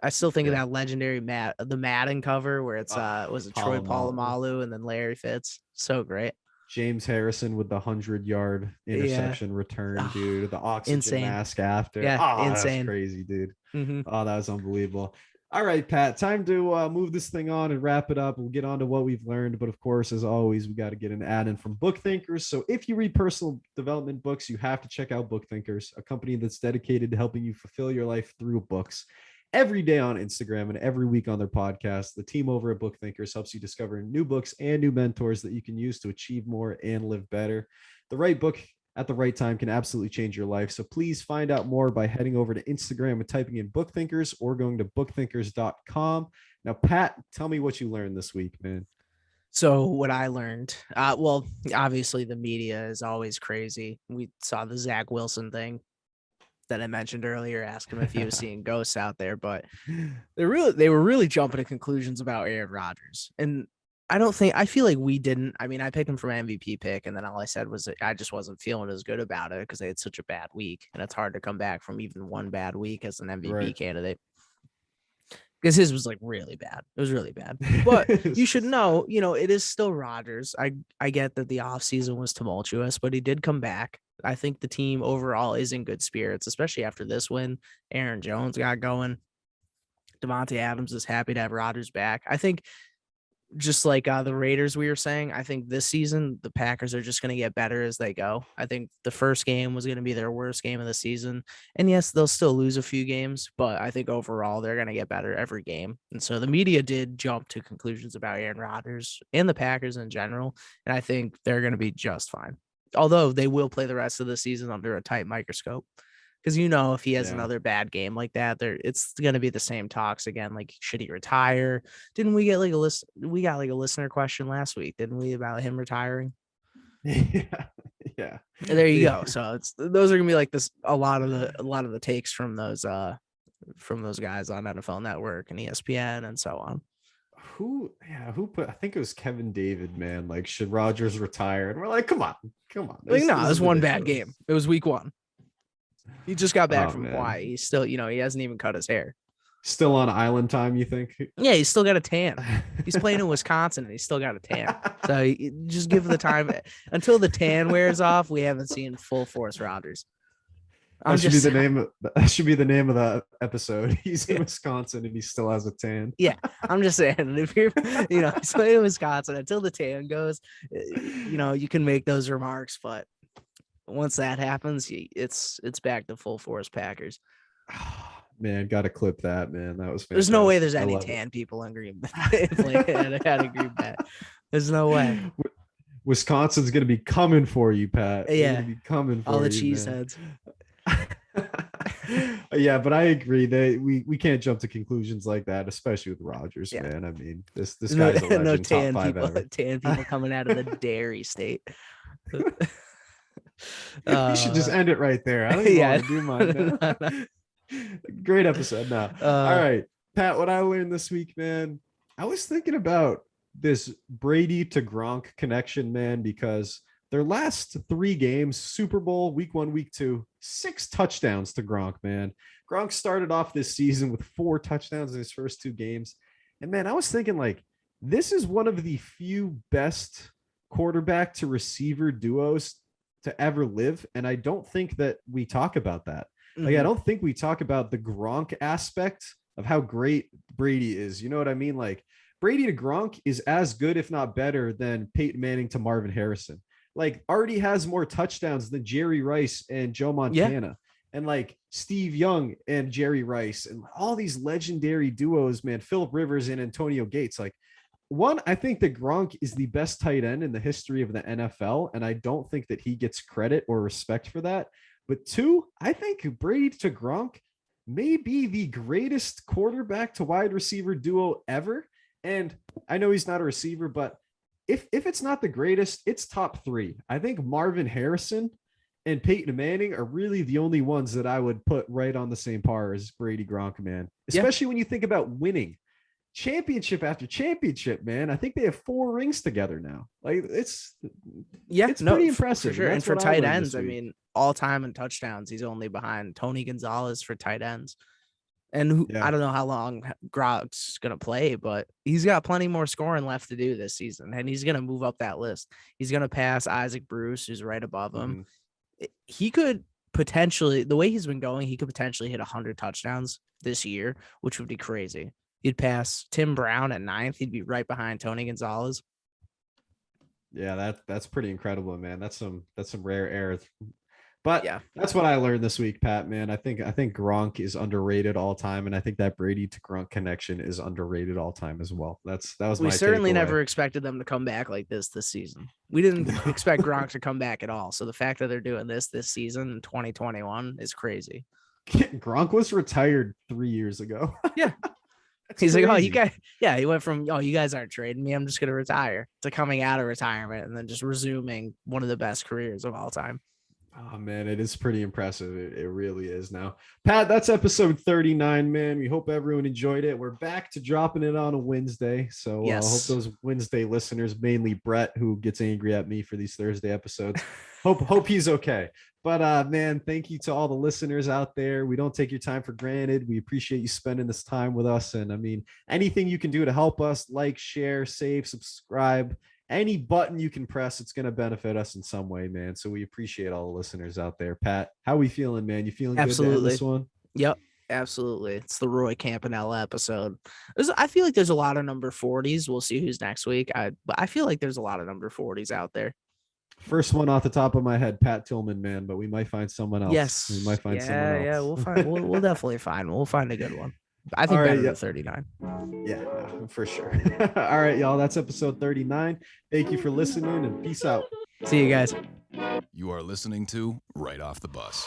I still think of that legendary the Madden cover where it's was it Troy Polamalu and then Larry Fitz. So great. James Harrison with the 100-yard interception return, dude. The oxygen mask after. Yeah, insane. That's crazy, dude. Oh, that was unbelievable. All right, Pat, time to move this thing on and wrap it up. We'll get on to what we've learned. But of course, as always, we got to get an ad in from Book Thinkers. So if you read personal development books, you have to check out Book Thinkers, a company that's dedicated to helping you fulfill your life through books. Every day on Instagram and every week on their podcast, the team over at Book Thinkers helps you discover new books and new mentors that you can use to achieve more and live better. The right book at the right time can absolutely change your life. So please find out more by heading over to Instagram and typing in Book Thinkers or going to bookthinkers.com. Now, Pat, tell me what you learned this week, man. So what I learned, well, obviously the media is always crazy. We saw the Zach Wilson thing that I mentioned earlier, ask him if he was seeing ghosts out there, but they were really jumping to conclusions about Aaron Rodgers. And I feel like we didn't. I mean, I picked him for MVP pick, and then all I said was I just wasn't feeling as good about it because they had such a bad week, and it's hard to come back from even one bad week as an MVP candidate. Because his was like really bad. It was really bad. But you should know, it is still Rodgers. I get that the offseason was tumultuous, but he did come back. I think the team overall is in good spirits, especially after this win. Aaron Jones got going. Devontae Adams is happy to have Rodgers back. I think just like the Raiders we were saying, I think this season the Packers are just going to get better as they go. I think the first game was going to be their worst game of the season. And yes, they'll still lose a few games, but I think overall they're going to get better every game. And so the media did jump to conclusions about Aaron Rodgers and the Packers in general. And I think they're going to be just fine. Although they will play the rest of the season under a tight microscope. Because, if he has another bad game like that, it's going to be the same talks again. Like, should he retire? Didn't we get like a list? We got like a listener question last week, didn't we, about him retiring? Yeah. And there you go. So those are going to be like this. A lot of the takes from those guys on NFL Network and ESPN and so on. Who put? I think it was Kevin David, man. Like, should Rodgers retire? And we're like, come on. Like, no, it was one bad game. It was week 1. He just got back from Hawaii. He's still, he hasn't even cut his hair. Still on island time, you think? Yeah, he's still got a tan. He's playing in Wisconsin and he's still got a tan. So just give the time until the tan wears off. We haven't seen full force Rodgers. That should be the name of the episode. He's in Wisconsin and he still has a tan. Yeah, I'm just saying, if you're, he's playing in Wisconsin until the tan goes, you can make those remarks, but once that happens, it's back to full force Packers. Man, gotta clip that, man. That was fantastic. There's no way there's any tan people in Green Bay. There's no way. Wisconsin's gonna be coming for you, Pat. Yeah, be coming for all the you, cheeseheads. Yeah, but I agree that we can't jump to conclusions like that, especially with Rodgers, man. I mean, this guy's a legend, no tan top 5 people, ever. Tan people coming out of the dairy state. You should just end it right there. I don't even want to do mine now. Great episode. Now, all right, Pat. What I learned this week, man, I was thinking about this Brady to Gronk connection, man, because their last 3 games, Super Bowl, week 1, week 2, 6 touchdowns to Gronk, man. Gronk started off this season with 4 touchdowns in his first 2 games. And man, I was thinking, like, this is one of the few best quarterback to receiver duos to ever live. And I don't think that we talk about that. Like, I don't think we talk about the Gronk aspect of how great Brady is. You know what I mean? Like, Brady to Gronk is as good, if not better, than Peyton Manning to Marvin Harrison. Like, already has more touchdowns than Jerry Rice and Joe Montana, and like Steve Young and Jerry Rice, and all these legendary duos, man. Phillip Rivers and Antonio Gates. Like, one, I think that Gronk is the best tight end in the history of the NFL, and I don't think that he gets credit or respect for that. But 2, I think Brady to Gronk may be the greatest quarterback to wide receiver duo ever. And I know he's not a receiver, but if it's not the greatest, it's top three. I think Marvin Harrison and Peyton Manning are really the only ones that I would put right on the same par as Brady, Gronk, man. Especially when you think about winning championship after championship, man. I think they have 4 rings together now. Like it's pretty impressive. For sure. And for tight ends, I mean, all time in touchdowns, he's only behind Tony Gonzalez for tight ends. And I don't know how long Gronk's going to play, but he's got plenty more scoring left to do this season. And he's going to move up that list. He's going to pass Isaac Bruce, who's right above him. He could potentially, the way he's been going, he could potentially hit 100 touchdowns this year, which would be crazy. He'd pass Tim Brown at 9th. He'd be right behind Tony Gonzalez. Yeah, that's pretty incredible, man. That's some rare air. But that's what I learned this week, Pat, man. I think Gronk is underrated all time, and I think that Brady to Gronk connection is underrated all time as well. That was my We certainly takeaway. Never expected them to come back like this season. We didn't expect Gronk to come back at all. So the fact that they're doing this season in 2021 is crazy. Gronk was retired 3 years ago. Yeah. He's crazy. Like, oh, you guys, he went from, oh, you guys aren't trading me, I'm just going to retire, to coming out of retirement and then just resuming one of the best careers of all time. Oh, man, it is pretty impressive. It really is. Now, Pat, that's episode 39, man. We hope everyone enjoyed it. We're back to dropping it on a Wednesday. So I hope those Wednesday listeners, mainly Brett, who gets angry at me for these Thursday episodes, hope he's okay. But, man, thank you to all the listeners out there. We don't take your time for granted. We appreciate you spending this time with us. And, I mean, anything you can do to help us, like, share, save, subscribe, any button you can press, it's going to benefit us in some way, man. So we appreciate all the listeners out there. Pat, how we feeling, man? You feeling good to end this one? Yep, absolutely. It's the Roy Campanella episode. I feel like there's a lot of number 40s. We'll see who's next week. But I feel like there's a lot of number 40s out there. First one off the top of my head, Pat Tillman, man, but we might find someone else. Yes. We might find someone else. Yeah, we'll find. We'll definitely find. We'll find a good one. I think better than 39. Yeah, for sure. All right, y'all. That's episode 39. Thank you for listening and peace out. See you guys. You are listening to Right Off the Bus.